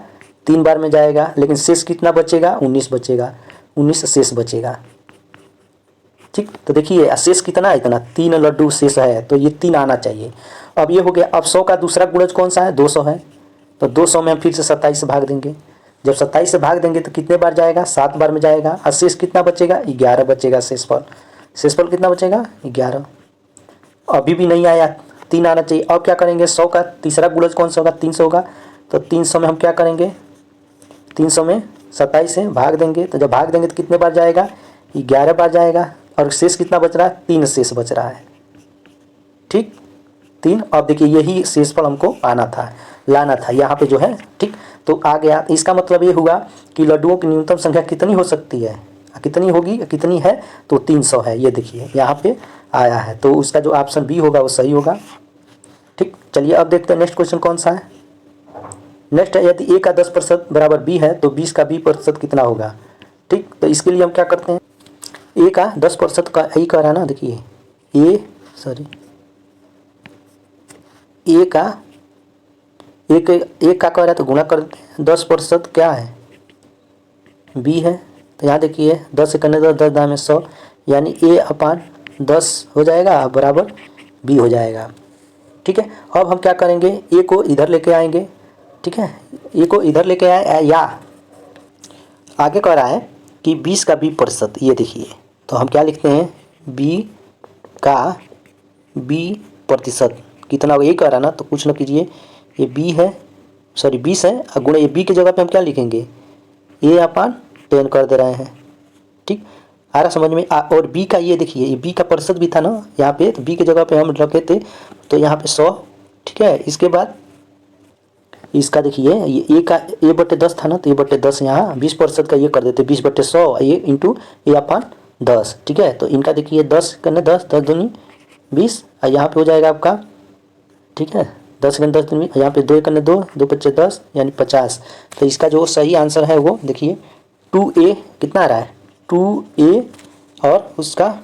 Speaker 1: 3 बार में जाएगा, लेकिन शेष कितना बचेगा, 19 बचेगा, 19 शेष बचेगा। ठीक, तो देखिए शेष कितना है, इतना 3 लड्डू शेष है, तो ये 3 आना चाहिए। अब ये हो गया। अब 100 का दूसरा गुणज कौन सा है, 200 है, तो 200 में हम फिर से 27 से भाग देंगे। जब 27 से भाग देंगे तो कितने बार जाएगा, 7 बार में जाएगा, और शेष कितना बचेगा, 11 बचेगा। शेषफल कितना बचेगा, 11। अभी भी नहीं आया, 3 आना चाहिए। अब क्या करेंगे, 100 का तीसरा गुणज कौन सा होगा, 300 होगा, तो 300 में हम क्या करेंगे, 300 में 27 से भाग देंगे, तो जब भाग देंगे तो कितने बार जाएगा, 11 बार जाएगा, और शेष कितना बच रहा है, 3 शेष बच रहा है। ठीक, 3। अब देखिए यही शेषफल हमको आना था, लाना था यहाँ पे जो है। ठीक, तो आ गया। इसका मतलब ये हुआ कि लड्डुओं की न्यूनतम संख्या कितनी हो सकती है, कितनी होगी, कितनी है, तो 300 है। ये देखिए यहाँ पे आया है, तो उसका जो ऑप्शन बी होगा वो सही होगा। ठीक, चलिए अब देखते हैं नेक्स्ट क्वेश्चन कौन सा है। नेक्स्ट है, यदि a का 10% बराबर b है तो 20 का b% कितना होगा। ठीक, तो इसके लिए हम क्या करते हैं, a का 10% का यही कह रहा है ना, देखिए a का एक का कह रहा है तो गुणा कर देते हैं। 10% क्या है, b है, तो यहाँ देखिए 10 से करने 10, 10 में 100, यानी a/10 हो जाएगा बराबर b हो जाएगा। ठीक है, अब हम क्या करेंगे, a को इधर लेके आएंगे। ठीक है, a को इधर लेके आए, या आगे कह रहा है कि 20 का b%, ये देखिए, तो हम क्या लिखते हैं, b का b% कितना होगा, ये कह रहा है ना, तो कुछ ना कीजिए, ये b है, सॉरी 20 है, और गुणा ये b की जगह पे हम क्या लिखेंगे, a/10 कर दे रहे हैं। ठीक, आ रहा समझ में। और b का ये देखिए, ये b का प्रतिशत भी था ना यहाँ पे, तो b की जगह पे हम रखे थे, तो यहाँ पे 100। ठीक है, इसके बाद इसका देखिए ये a/10 था ना, तो a/10 यहाँ 20% का ये कर देते, 20/100 ये इंटू a/10। ठीक है, तो इनका देखिए 10 करने 10, 10 दूनी 20, और यहाँ पे हो जाएगा आपका, ठीक है, 10 करने 10 दूनी, यहाँ पे 2 करने 2, 2×5 10, यानी 50। तो इसका जो सही आंसर है वो देखिए 2a कितना आ रहा है, 2a, और उसका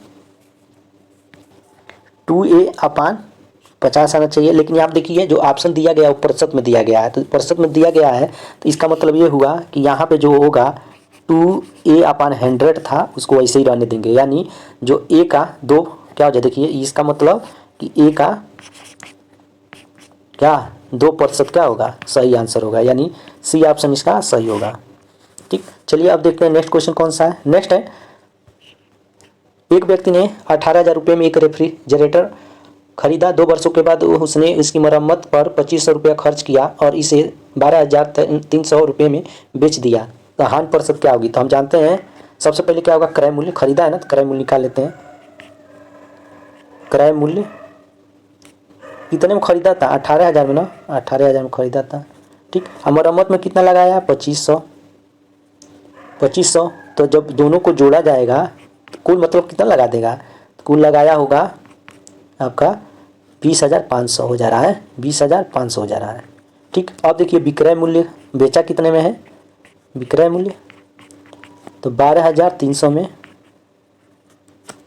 Speaker 1: 2a/50 आना चाहिए। लेकिन आप देखिए जो ऑप्शन दिया गया वो प्रतिशत में दिया गया है, तो प्रतिशत में दिया गया है, तो इसका मतलब ये हुआ कि यहाँ पे जो होगा 2a/100 था, उसको वैसे ही रहने देंगे, यानी जो a का 2 क्या हो जाए, देखिए इसका मतलब कि a का क्या 2% क्या होगा, सही आंसर होगा, यानी सी ऑप्शन इसका सही होगा। ठीक, चलिए अब देखते हैं नेक्स्ट क्वेश्चन कौन सा है। नेक्स्ट है, एक व्यक्ति ने 18,000 रुपये में एक रेफ्रिजरेटर खरीदा। 2 वर्षों के बाद उसने इसकी मरम्मत पर 2500 रुपया खर्च किया और इसे 12,300 रुपये में बेच दिया, तो हानि प्रतिशत क्या होगी। तो हम जानते हैं सबसे पहले क्या होगा, क्रय मूल्य, खरीदा है ना, तो क्रय मूल्य निकाल लेते हैं। क्रय मूल्य कितने में खरीदा था, 18,000 में ना, 18,000 में खरीदा था। ठीक, और मरम्मत में कितना लगाया, 2500। तो जब दोनों को जोड़ा जाएगा तो कुल मतलब कितना लगा देगा, तो कुल लगाया होगा आपका 20,500 हो जा रहा है, 20,500 हो जा रहा है। ठीक, अब देखिए विक्रय मूल्य बेचा कितने में है, विक्रय मूल्य तो 12,300 में।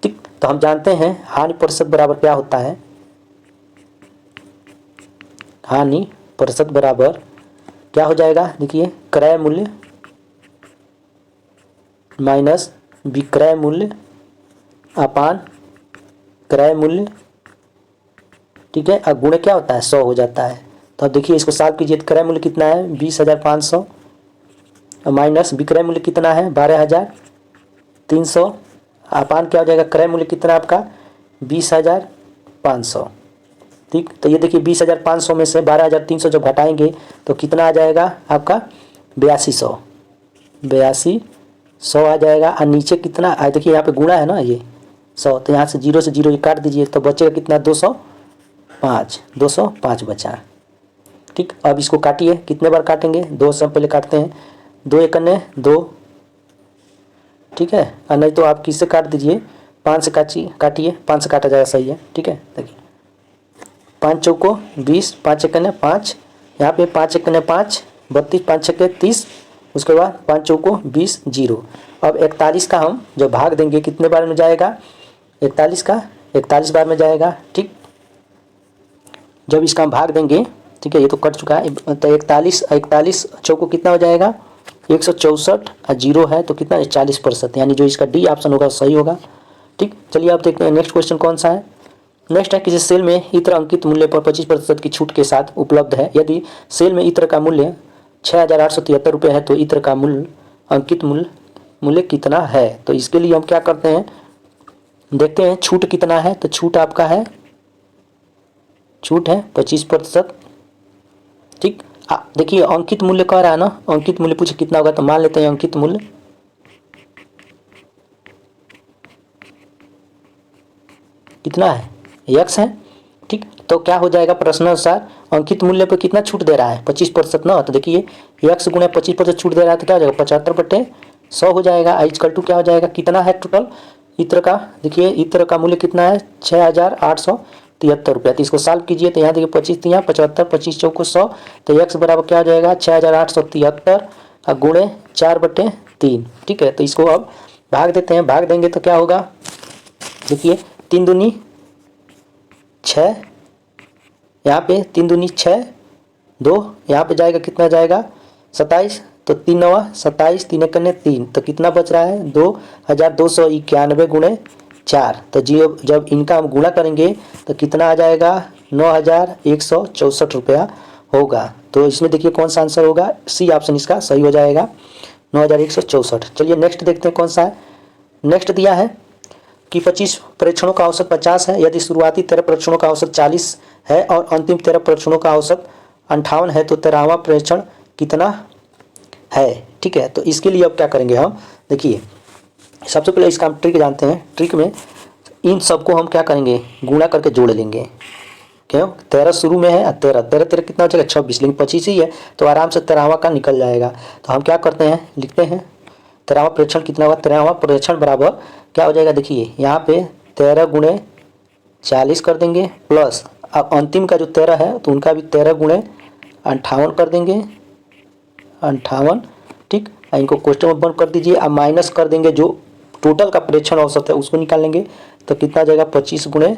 Speaker 1: ठीक, तो हम जानते हैं हानि प्रतिशत बराबर क्या होता है, हानि प्रतिशत बराबर क्या हो जाएगा, देखिए क्रय मूल्य माइनस विक्रय मूल्य अपान क्रय मूल्य। ठीक है, और गुणे क्या होता है, 100 हो जाता है। तो अब देखिए इसको सॉल्व कीजिए, तो क्रय मूल्य कितना है 20,500 माइनस विक्रय मूल्य कितना है 12,300 अपान क्या हो जाएगा, क्रय मूल्य कितना आपका 20,500। ठीक, तो ये देखिए 20,500 में से 12,300 जब घटाएंगे तो कितना आ जाएगा आपका 8200, 8200 आ जाएगा। और नीचे कितना देखिए यहाँ पे गुणा है ना ये 100, तो यहाँ से 0 से 0 ये काट दीजिए तो बचेगा कितना 205 बचा। ठीक, अब इसको काटिए, कितने बार काटेंगे 2 से पहले काटते हैं, 2 एकने 2, ठीक है, और नहीं तो आप किससे काट दीजिए 5 से काटिए, 5 से काटा जाएगा, सही है। ठीक है, देखिए 5 चौको 20, 5 एकने 5, यहाँ पे 5 एकने 5 32, 5 छक्के 30, उसके बाद 5 चौको 20 0। अब 41 का हम जब भाग देंगे कितने बार में जाएगा, 41 का 41 बार में जाएगा। ठीक, जब इसका हम भाग देंगे, ठीक है, ये तो कट चुका है, तो 41 चौको कितना हो जाएगा 164 और 0 है तो कितना 40%, यानी जो इसका डी ऑप्शन होगा सही होगा। ठीक, चलिए आप देखते हैं नेक्स्ट क्वेश्चन कौन सा है। नेक्स्ट है किसी सेल में इत्र अंकित मूल्य पर 25% की छूट के साथ उपलब्ध है। यदि सेल में इत्र का मूल्य 6,873 रुपये है तो इत्र का मूल्य अंकित मूल्य कितना है। तो इसके लिए हम क्या करते हैं, देखते हैं छूट कितना है। तो छूट आपका है, छूट है 25%। ठीक, देखिए अंकित मूल्य कह रहा है ना, अंकित मूल्य पूछे कितना होगा, तो मान लेते हैं अंकित मूल्य कितना है x है। ठीक, तो क्या हो जाएगा प्रश्नानुसार अंकित मूल्य पर कितना छूट दे रहा है 25% ना, तो देखिए x गुणे 25% छूट दे रहा है तो क्या हो जाएगा 75/100 हो जाएगा। इक्वल टू क्या हो जाएगा, कितना है टोटल इत्र का, देखिए इत्र का मूल्य कितना है 6,873 रुपया। तो इसको सॉल्व कीजिए तो यहाँ देखिए 25 यहाँ 75, 25 चौको 100, तो x बराबर क्या हो जाएगा 6,873 और गुणे 4/3। ठीक है, तो इसको अब भाग देते हैं, भाग देंगे तो क्या होगा, देखिए 3 दूनी 6, यहाँ पे 3 दूनी 6, 2 यहाँ पे जाएगा कितना जाएगा 27, तो 3 9 27, 3 एकने 3, तो कितना बच रहा है 2,291 गुणे 4। तो जब इनका हम गुणा करेंगे तो कितना आ जाएगा 9,164 रुपया होगा। तो इसमें देखिए कौन सा आंसर होगा, सी ऑप्शन इसका सही हो जाएगा 9,164। चलिए नेक्स्ट देखते हैं कौन सा है। नेक्स्ट दिया है कि 25 परीक्षणों का औसत 50 है। यदि शुरुआती 13 परीक्षणों का औसत 40 है और अंतिम 13 परीक्षणों का औसत 58 है तो 13वां परीक्षण कितना है। ठीक है, तो इसके लिए अब क्या करेंगे हम, देखिए सबसे पहले इसका हम ट्रिक जानते हैं। ट्रिक में इन सबको हम क्या करेंगे गुणा करके जोड़ लेंगे। क्यों, 13 शुरू में है, 13 कितना हो जाएगा 26, लेकिन 25 ही है तो आराम से 13वां का निकल जाएगा। तो हम क्या करते हैं, लिखते हैं 13वां परीक्षण कितना होगा, 13वां परीक्षण बराबर क्या हो जाएगा, देखिए यहाँ पे 13 गुणे 40 कर देंगे प्लस अब अंतिम का जो 13 है तो उनका भी 13 गुणे 58 कर देंगे 58। ठीक, इनको क्वेश्चन में बंद कर दीजिए। अब माइनस कर देंगे जो टोटल का परीक्षण औसत है उसको निकालेंगे तो कितना जाएगा 25 गुणे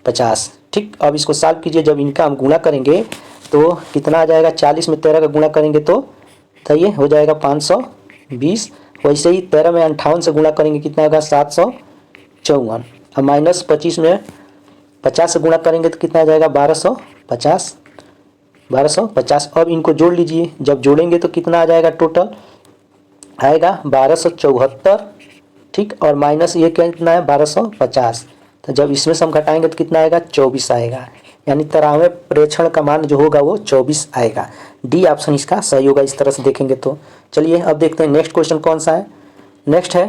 Speaker 1: 50। ठीक, अब इसको सॉल्व कीजिए, जब इनका हम गुणा करेंगे तो कितना आ जाएगा 40 में 13 का गुणा करेंगे तो ये हो जाएगा 520। वैसे ही 13 में 58 से गुणा करेंगे कितना होगा 754। अब माइनस 25 में 50 से गुणा करेंगे तो कितना आ जाएगा 1250। अब इनको जोड़ लीजिए, जब जोड़ेंगे तो कितना आ जाएगा टोटल आएगा 1274। ठीक, और माइनस ये कितना है 1250, तो जब इसमें से हम घटाएंगे तो कितना आएगा 24 आएगा, यानी 13वें प्रेक्षण का मान जो होगा वो 24 आएगा। डी ऑप्शन इसका सही होगा इस तरह से देखेंगे तो। चलिए अब देखते हैं नेक्स्ट क्वेश्चन कौन सा है। नेक्स्ट है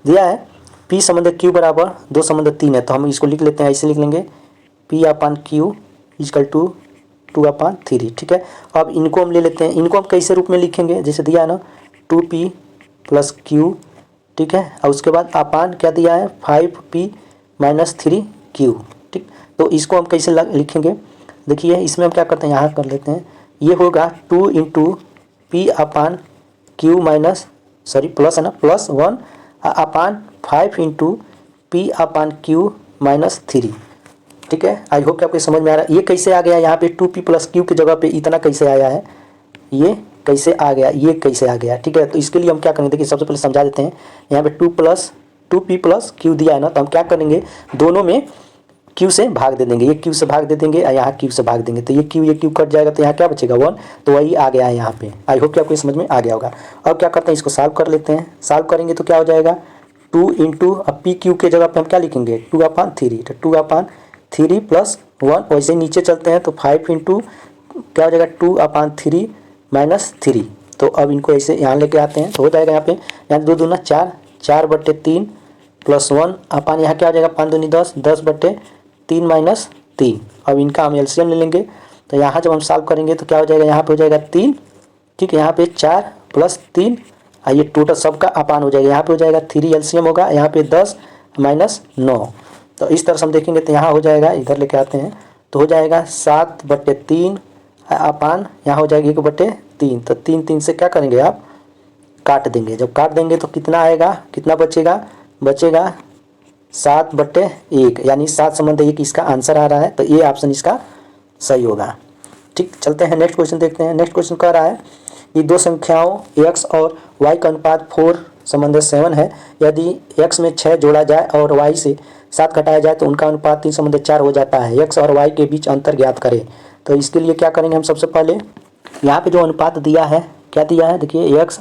Speaker 1: दिया है P संबंध Q बराबर 2 संबंध 3 है, तो हम इसको लिख लेते हैं, ऐसे लिख लेंगे P/Q इक्वल टू 2/3। ठीक है, अब इनको हम ले लेते हैं, इनको हम कैसे रूप में लिखेंगे, जैसे दिया है ना 2P + Q। ठीक है, और उसके बाद अपान क्या दिया है 5P - 3Q। ठीक, तो इसको हम कैसे लिखेंगे, देखिए इसमें हम क्या करते हैं यहाँ कर लेते हैं, ये होगा 2 × P/Q प्लस है ना +1 अपान 5 × P/Q - 3। ठीक है, आई होप कि आपको समझ में आ रहा है। ये कैसे आ गया यहाँ पे 2P + Q की जगह पे इतना कैसे आया है, ये कैसे आ गया, ये कैसे आ गया। ठीक है, तो इसके लिए हम क्या करेंगे, देखिए सबसे पहले समझा देते हैं। यहाँ पे 2P + Q दिया है ना, तो हम क्या करेंगे दोनों में Q से भाग दे देंगे, ये Q से भाग दे देंगे और यहाँ Q से भाग देंगे, तो ये Q कट जाएगा तो यहाँ क्या बचेगा 1, तो वही आ गया है यहाँ पे। आई होप कि आपको समझ में आ गया होगा। अब क्या करते हैं इसको सॉल्व कर लेते हैं, सॉल्व करेंगे तो क्या हो जाएगा 2 इंटू अब पी क्यू के जगह पे हम क्या लिखेंगे 2/3, तो 2/3 प्लस 1, वैसे ही नीचे चलते हैं तो 5 इंटू क्या हो जाएगा 2/3 माइनस 3। तो अब इनको ऐसे यहाँ लेके आते हैं तो हो जाएगा यहाँ पे, यहाँ 2 दूना 4, 4/3 प्लस 1 अपान यहाँ क्या हो जाएगा 5 दूनी 10, 10/3 माइनस 3। अब इनका हम एलसीएम ले लेंगे तो यहाँ जब हम सॉल्व करेंगे तो क्या हो जाएगा, यहाँ पे हो जाएगा 3, ठीक है, यहाँ पे 4 प्लस 3, ये टोटल सबका अपान हो जाएगा, यहाँ पे हो जाएगा 3 एलसीएम होगा, यहाँ पे 10 माइनस 9। तो इस तरह से हम देखेंगे तो यहाँ हो जाएगा, इधर लेके आते हैं तो हो जाएगा 7/3 अपान यहाँ हो जाएगा 1/3। तो 3 से क्या करेंगे आप काट देंगे, जब काट देंगे तो कितना आएगा, कितना बचेगा 7/1, यानी 7/1 इसका आंसर आ रहा है। तो ये ऑप्शन इसका सही होगा। ठीक, चलते हैं नेक्स्ट क्वेश्चन देखते हैं। नेक्स्ट क्वेश्चन कह रहा है कि दो संख्याओं x और y का अनुपात 4/7 है। यदि x में 6 जोड़ा जाए और y से 7 घटाया जाए तो उनका अनुपात 3/4 हो जाता है। x और y के बीच अंतर ज्ञात करें। तो इसके लिए क्या करेंगे हम, सबसे पहले यहाँ पे जो अनुपात दिया है, क्या दिया है देखिए, x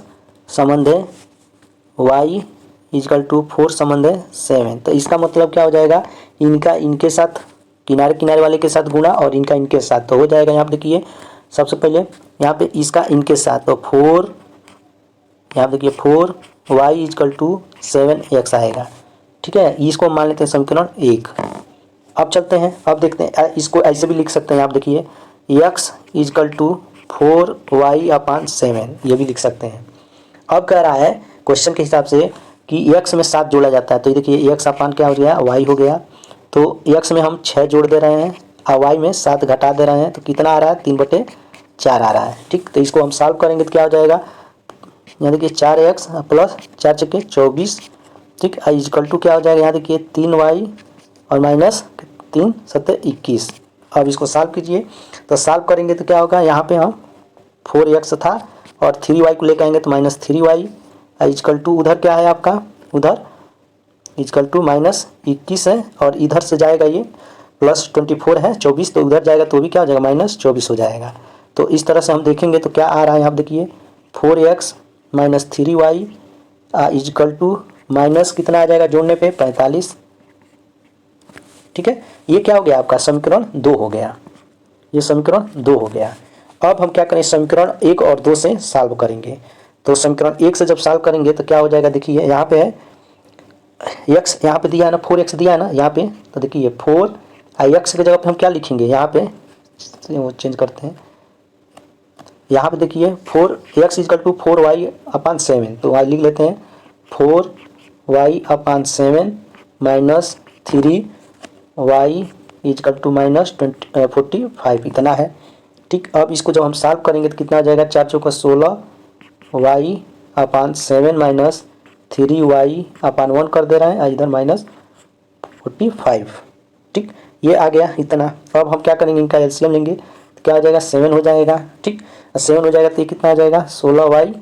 Speaker 1: संबंधे y इजकल टू 4/7। तो इसका मतलब क्या हो जाएगा, इनका इनके साथ किनारे किनारे वाले के साथ गुणा और इनका इनके साथ। तो हो जाएगा यहाँ पे देखिए, सबसे पहले यहाँ पे इसका इनके साथ, तो 4 यहाँ पे देखिए 4y इजकल टू 7x आएगा। ठीक है, इसको मान लेते हैं समीकरण 1। अब चलते हैं, अब देखते हैं, इसको ऐसे भी लिख सकते हैं, आप देखिए x इजकल टू 4y/7, ये भी लिख सकते हैं। अब कह रहा है क्वेश्चन के हिसाब से कि x में 7 जोड़ा जाता है, तो ये देखिए x अपान क्या हो गया, y हो गया। तो x में हम 6 जोड़ दे रहे हैं और y में 7 घटा दे रहे हैं, तो कितना आ रहा है 3/4 आ रहा है। ठीक, तो इसको हम सॉल्व करेंगे तो क्या हो जाएगा, यहाँ देखिए 4x प्लस 4 × 24, ठीक, इजकल टू क्या हो जाएगा, यहाँ देखिए 3y और माइनस 3 × 21। अब इसको सॉल्व कीजिए, तो सॉल्व करेंगे तो क्या होगा, यहाँ पे हम 4x था और 3y को लेकर आएंगे तो -3y इजकल टू उधर क्या है आपका, उधर इजकल टू -21 है और इधर से जाएगा ये +24 है 24, तो उधर जाएगा तो भी क्या हो जाएगा -24 हो जाएगा। तो इस तरह से हम देखेंगे तो क्या आ रहा है, आप देखिए 4x - 3y is equal to minus कितना आ जाएगा जोड़ने पे 45। ठीक है, ये क्या हो गया आपका समीकरण 2 हो गया, ये समीकरण 2 हो गया। अब हम क्या करें, समीकरण 1 और 2 से सॉल्व करेंगे। तो समीकरण 1 से जब सॉल्व करेंगे तो क्या हो जाएगा, देखिए यहाँ पे है x, यहाँ पे दिया है ना 4x दिया है ना यहाँ पे, तो देखिए 4 x के जगह पे हम क्या लिखेंगे, यहाँ पे वो चेंज करते हैं, यहाँ पे देखिए 4x इजकल टू 4y/7, तो वहाँ लिख लेते हैं 4y/7 minus 3y is equal to -45 इतना है। ठीक, अब इसको जब हम सॉल्व करेंगे तो कितना आ जाएगा, 4 × 16 y/7 माइनस 3y/1 कर दे रहे हैं, इधर -45। ठीक, ये आ गया इतना। अब हम क्या करेंगे, इनका एलसीएम लेंगे तो क्या हो जाएगा 7 हो जाएगा। ठीक, 7 हो जाएगा तो ये कितना आ जाएगा 16y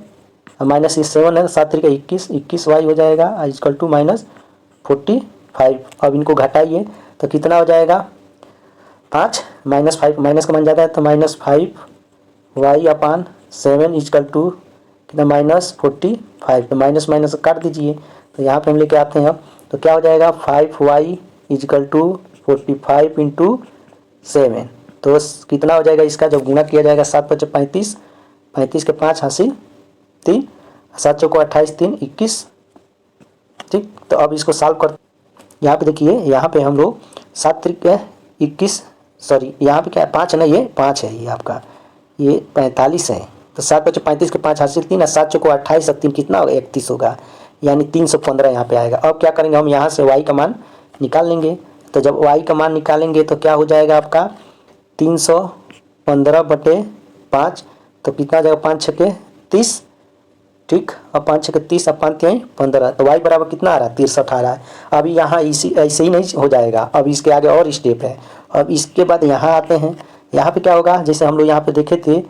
Speaker 1: माइनस ये 7 है 7 × 21, 21y हो जाएगा इजकल टू -45। अब इनको घटाइए तो कितना हो जाएगा 5 -5 माइनस का मान जाता है तो -5y/7 इजकल टू कितना -45। तो माइनस माइनस काट दीजिए, तो यहाँ पे हम लेके आते हैं। अब तो क्या हो जाएगा 5y इजकल टू 45 × 7, तो कितना हो जाएगा, इसका जब गुणा किया जाएगा 7 × 5 = 35, 35 के 5 हासिल 3, 7 × 4 = 28, 3 = 21। ठीक, तो अब इसको सॉल्व कर, यहाँ पे देखिए यहाँ पे हम लोग 7 × 21, सॉरी यहाँ पे क्या है 5 है ना, ये 5 है, ये आपका ये 45 है। तो 7 × 35 के 5 हासिल 3 और 7 × 4 = 28 और 3 कितना होगा 31 होगा, यानी 315 यहाँ पे आएगा। अब क्या करेंगे, हम यहाँ से y का मान निकाल लेंगे। तो जब y का मान निकालेंगे तो क्या हो जाएगा आपका 315/5, तो कितना आ जाएगा 5 × 6 = 30। ठीक, अब 5 × 6 = 30, अब 5 × 3 = 15, तो y बराबर कितना आ रहा है 63 आ रहा है। अभी यहाँ इसी ऐसे ही नहीं हो जाएगा, अब इसके आगे और स्टेप है। अब इसके बाद यहाँ आते हैं, यहाँ पे क्या होगा, जैसे हम लोग यहाँ पे देखे थे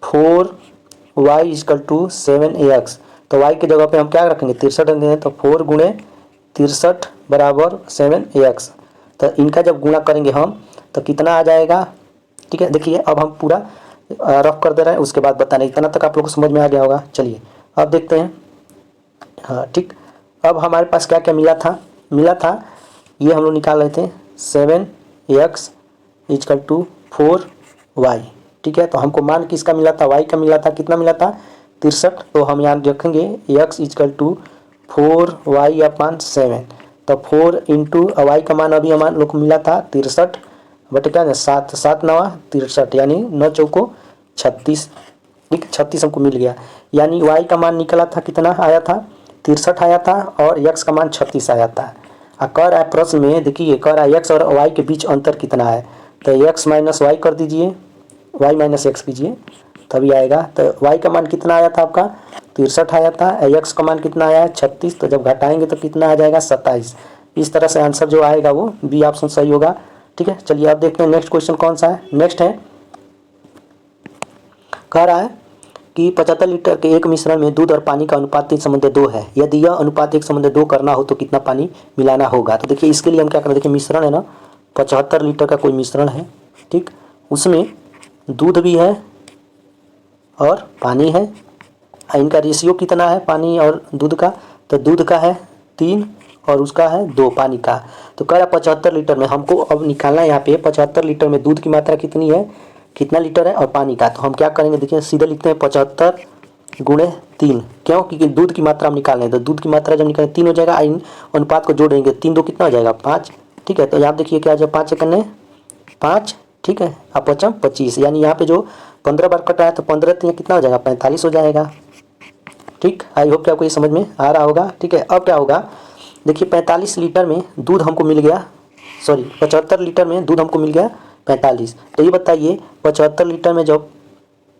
Speaker 1: 4y इजकल टू 7x, तो y की जगह पे हम क्या रखेंगे 63 रखेंगे, तो 4 × 63 = 7x। तो इनका जब गुणा करेंगे हम तो कितना आ जाएगा। ठीक है, देखिए अब हम पूरा रफ कर दे रहे हैं, उसके बाद बताने, इतना तक आप लोग को समझ में आ गया होगा। चलिए अब देखते हैं, हाँ ठीक, अब हमारे पास क्या क्या मिला था ये हम लोग निकाल रहे थे 7x इजकल टू 4y। ठीक है, तो हमको मान किसका मिला था, y का मिला था, कितना मिला था 63। तो हम यहाँ रखेंगे x इजकल टू 4y अपान 7। तो 4 इंटू वाई का मान अभी हमारे लोग को मिला था 63 बटे क्या 7, 7 नवा 63 यानी 9 चौको 36। ठीक, 36 हमको मिल गया। यानी y का मान निकला था कितना आया था 63 आया था और x का मान 36 आया था। कह रहा है प्रश्न में, देखिए कह रहा है x और y के बीच अंतर कितना है, तो x माइनस वाई कर दीजिए, y माइनस एक्स कीजिए तभी आएगा। तो y का मान कितना आया था आपका 63 आया था, x का मान कितना आया है 36। तो जब घटाएंगे तो कितना आ जाएगा 27। इस तरह से आंसर जो आएगा वो बी ऑप्शन सही होगा। ठीक है, चलिए अब देखते हैं नेक्स्ट क्वेश्चन कौन सा है। नेक्स्ट है, कह रहा है कि 75 लीटर के एक मिश्रण में दूध और पानी का अनुपात 3:2 है। यदि यह अनुपात 1:2 करना हो तो कितना पानी मिलाना होगा। तो देखिए इसके लिए हम क्या करें, देखिए मिश्रण है ना 75 लीटर का कोई मिश्रण है। ठीक, उसमें दूध भी है और पानी है। इनका रेशियो कितना है पानी और दूध का, तो दूध का है 3 और उसका है 2 पानी का। तो कह रहा 75 लीटर में हमको अब निकालना है यहाँ पे 75 लीटर में दूध की मात्रा कितनी है, कितना लीटर है और पानी का। तो हम क्या करेंगे, देखिए सीधे लिखते हैं 75 गुणे 3। क्यों, क्योंकि दूध की मात्रा हम निकाल रहे हैं। तो दूध की मात्रा जब निकालें 3 हो जाएगा, इन अनुपात को जोड़ेंगे 3 2 कितना हो जाएगा 5। ठीक है, तो यहाँ देखिए क्या जब 5 करने 5, ठीक है, अब 5 25 यानी यहाँ पे जो 15 बार कटा है तो 15 3 कितना हो जाएगा 45 हो जाएगा। ठीक, आई होप कि आपको ये समझ में आ रहा होगा। ठीक है, अब क्या होगा, देखिए 45 लीटर में दूध हमको मिल गया, सॉरी 75 लीटर में दूध हमको मिल गया 45। तो ये बताइए 75 लीटर में जब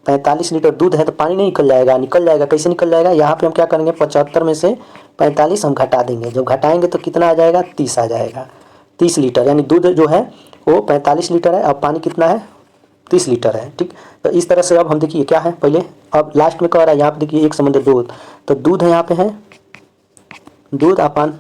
Speaker 1: 45 लीटर दूध है तो पानी नहीं निकल जाएगा, निकल जाएगा। कैसे निकल जाएगा, यहाँ पे हम क्या करेंगे 75 में से 45 हम घटा देंगे। जब घटाएंगे तो कितना आ जाएगा 30 आ जाएगा, 30 लीटर। यानी दूध जो है वो 45 लीटर है और पानी कितना है 30 लीटर है। ठीक, तो इस तरह से अब हम देखिए क्या है पहले, अब लास्ट में कह रहा है यहाँ पे देखिए 1:2। तो दूध है यहाँ पे है दूध अपान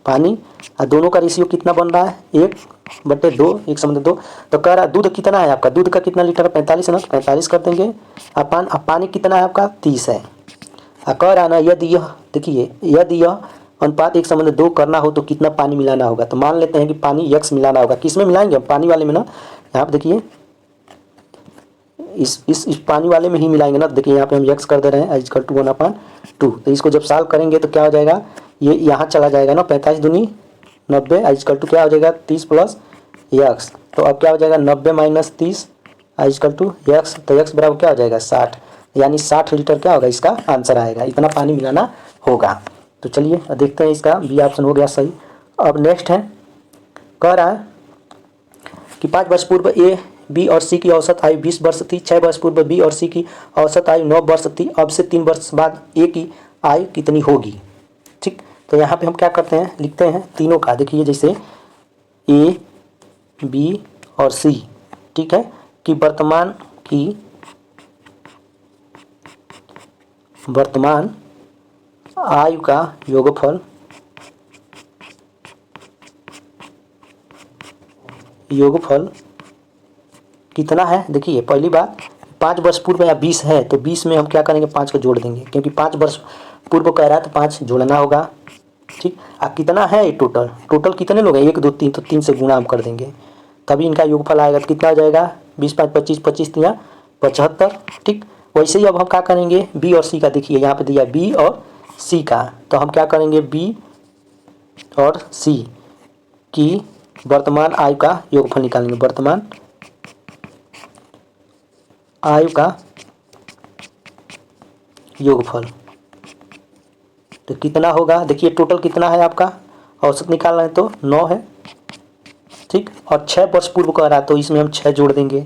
Speaker 1: पानी और दोनों का रेशियो कितना बन रहा है 1/2, 1:2। तो कह रहा है दूध कितना है आपका, दूध का कितना लीटर है 45 है ना, 45 कर देंगे अपान, अब पानी कितना है आपका 30 है। कह रहा है ना यदि यह देखिए यदि यह अनुपात 1:2 करना हो तो कितना पानी मिलाना होगा। तो मान लेते हैं कि पानी x मिलाना होगा। किस में मिलाएंगे, पानी वाले में ना, यहाँ पे देखिए इस पानी वाले में ही मिलाएंगे ना। देखिए यहाँ पे हम x कर दे रहे हैं इक्वल टू 1/2। तो इसको जब सॉल्व करेंगे तो क्या हो जाएगा, ये यहाँ चला जाएगा ना 45 दूनी 90 इक्वल टू क्या हो जाएगा 30 प्लस x। तो अब क्या हो जाएगा 90 माइनस 30 इक्वल टू x। तो x बराबर क्या हो जाएगा 60, यानी 60 लीटर क्या होगा इसका आंसर आएगा, इतना पानी मिलाना होगा। तो चलिए देखते हैं, इसका बी ऑप्शन हो गया सही। अब नेक्स्ट है, कह रहा है कि 5 वर्ष पूर्व ए बी और सी की औसत आयु 20 वर्ष थी, 6 वर्ष पूर्व बी और सी की औसत आयु 9 वर्ष थी। अब से 3 वर्ष बाद ए की आयु कितनी होगी। ठीक, तो यहाँ पे हम क्या करते हैं, लिखते हैं तीनों का। देखिए जैसे ए बी और सी, ठीक है, कि वर्तमान आयु का योगफल कितना है। देखिए पहली बात 5 वर्ष पूर्व या 20 है तो 20 में हम क्या करेंगे 5 को जोड़ देंगे, क्योंकि 5 वर्ष पूर्व कह रहा है तो 5 जोड़ना होगा। ठीक, कितना है ये टोटल कितने लोग हैं 1 2 3, तो 3 से गुणा हम कर देंगे तभी इनका योगफल आएगा। तो कितना आ जाएगा 20 5 25, 25 3 75। ठीक, वैसे ही अब हम क्या करेंगे बी और सी का, देखिए यहाँ पे दिया बी और सी का, तो हम क्या करेंगे बी और सी की वर्तमान आयु का योगफल निकालेंगे। वर्तमान आयु का योगफल तो कितना होगा, देखिए टोटल कितना है आपका, औसत निकालना है तो 9 है। ठीक, और 6 वर्ष पूर्व कह रहा है तो इसमें हम 6 जोड़ देंगे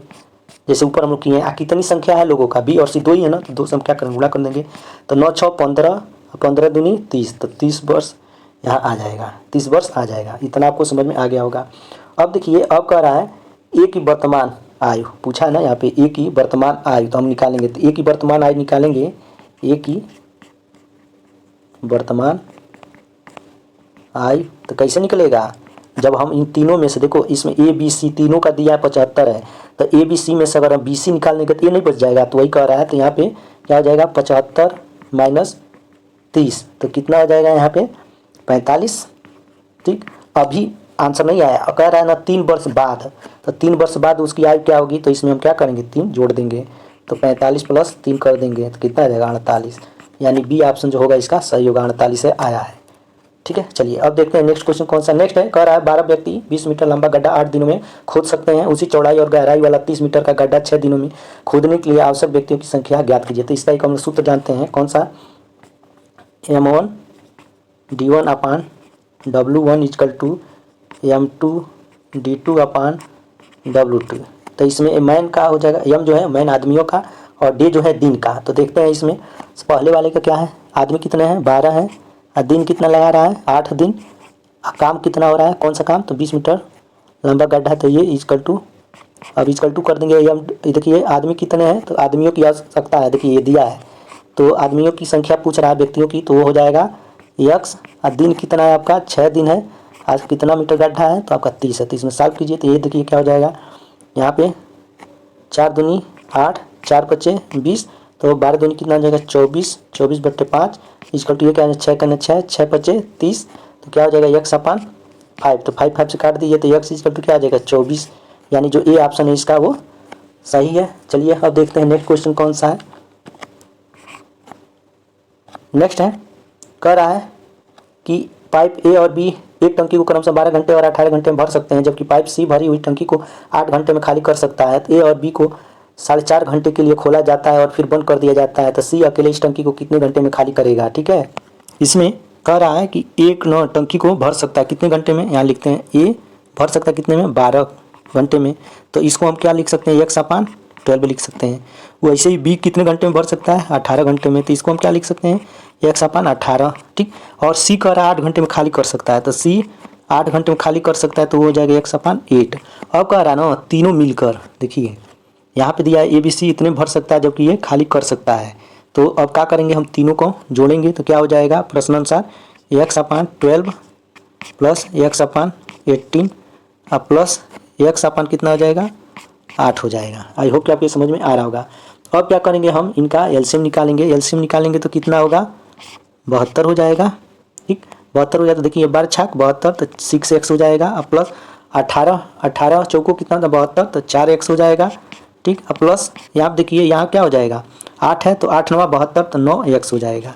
Speaker 1: जैसे ऊपर हम लोग किए हैं। कितनी संख्या है लोगों का, बी और सी 2 ही है ना, तो 2 से हम क्या करेंगे गुणा कर देंगे। तो 9 6 15, 15 दूनी 30, तो 30 वर्ष यहाँ आ जाएगा, 30 वर्ष आ जाएगा। इतना आपको समझ में आ गया होगा। अब देखिए अब कह रहा है ए की वर्तमान आयु पूछा है ना, यहाँ पे ए की वर्तमान आयु तो हम निकालेंगे। तो ए की वर्तमान आयु निकालेंगे, ए की वर्तमान आयु तो कैसे निकलेगा, जब हम इन तीनों में से देखो इसमें ए बी सी तीनों का दिया है 75 है, तो ए बी सी में से अगर हम बी सी निकाल देंगे तो ए नहीं बच जाएगा। तो वही कह रहा है, तो यहाँ पे क्या हो जाएगा 75 माइनस 30, तो कितना हो जाएगा यहाँ पे 45। ठीक, अभी आंसर नहीं आया, कह रहा है ना 3 वर्ष बाद, तो 3 वर्ष बाद उसकी आयु क्या होगी, तो इसमें हम क्या करेंगे 3 जोड़ देंगे, तो 45 प्लस 3 कर देंगे तो कितना आ जाएगा 48, यानी बी ऑप्शन जो होगा इसका सही होगा, 48 से आया है। ठीक है, चलिए अब देखते हैं नेक्स्ट क्वेश्चन कौन सा। नेक्स्ट है, कह रहा है 12 व्यक्ति 20 मीटर लंबा गड्ढा 8 दिनों में खोद सकते हैं, उसी चौड़ाई और गहराई वाला 30 मीटर का गड्ढा 6 दिनों में खोदने के लिए आवश्यक व्यक्तियों की संख्या ज्ञात कीजिए। तो इसका एक हम सूत्र जानते हैं, कौन सा, M1 D1 upon W1 equal to M2 D2 upon W2। तो इसमें मैन का हो जाएगा, M जो है मैन आदमियों का और D जो है दिन का। तो देखते हैं इसमें पहले वाले का क्या है, आदमी कितने हैं 12 है, और दिन कितना लगा रहा है 8 दिन, काम कितना हो रहा है, कौन सा काम, तो 20 मीटर लंबा गड्ढा है, तो ये इक्वल टू, अब इक्वल टू कर देंगे M। देखिए आदमी कितने हैं, तो आदमियों की आवश्यकता है, देखिए ये दिया है, तो आदमियों की संख्या पूछ रहा है व्यक्तियों की, तो वो हो जाएगा x, और दिन कितना है आपका 6 दिन है, आज कितना मीटर गड्ढा है, तो आपका 30 है। तो इसमें सॉल्व कीजिए, तो ये देखिए क्या हो जाएगा, यहाँ पे 4 दूनी 8, 4 बचे 20, तो 12 दूनी कितना हो जाएगा 24, 24/5 इक्वल टू ये क्या है 6 करने 6, 6 बचे 30, तो क्या हो जाएगा x अपान 5, तो 5 5 से काट दीजिए, तो x इक्वल टू क्या आ जाएगा 24, यानी जो ए ऑप्शन है इसका वो सही है। चलिए अब देखते हैं नेक्स्ट क्वेश्चन कौन सा है। नेक्स्ट है, कह रहा है कि पाइप ए और बी एक टंकी को क्रमशः 12 घंटे और 18 घंटे में भर सकते हैं, जबकि पाइप सी भरी हुई टंकी को 8 घंटे में खाली कर सकता है। तो ए और बी को 4.5 घंटे के लिए खोला जाता है और फिर बंद कर दिया जाता है, तो सी अकेले इस टंकी को कितने घंटे में खाली करेगा। ठीक है, इसमें कह रहा है कि एक न टंकी को भर सकता है कितने घंटे में, यहाँ लिखते हैं ए भर सकता है कितने में 12 घंटे में, तो इसको हम क्या लिख सकते हैं x अपान 12 लिख सकते हैं। वैसे ही बी कितने घंटे में भर सकता है 18 घंटे में, तो इसको हम क्या लिख सकते हैं x अपान 18। ठीक, और सी कह रहा है 8 घंटे में खाली कर सकता है, तो सी 8 घंटे में खाली कर सकता है, तो वो हो जाएगा x अपान 8। अब कह रहा है ना तीनों मिलकर, देखिए यहाँ पे दिया है ए बी सी इतने भर सकता है जबकि ये खाली कर सकता है, तो अब क्या करेंगे हम तीनों को जोड़ेंगे, तो क्या हो जाएगा प्रश्न अनुसार x अपान 12 प्लस x अपान 18 और प्लस x अपान कितना हो जाएगा 8 हो जाएगा। आई होप कि आपको समझ में आ रहा होगा। अब क्या करेंगे हम इनका एलसीएम निकालेंगे, एलसीएम निकालेंगे तो कितना होगा 72 हो जाएगा। ठीक, 72 हो जाएगा, तो देखिए 12 छाक 72, तो 6x हो जाएगा, और प्लस 18, 18 चौको कितना था 72, तो 4x हो जाएगा। ठीक, और प्लस यहाँ देखिए यहाँ क्या हो जाएगा 8 है, तो 8 9 72, तो 9x हो जाएगा।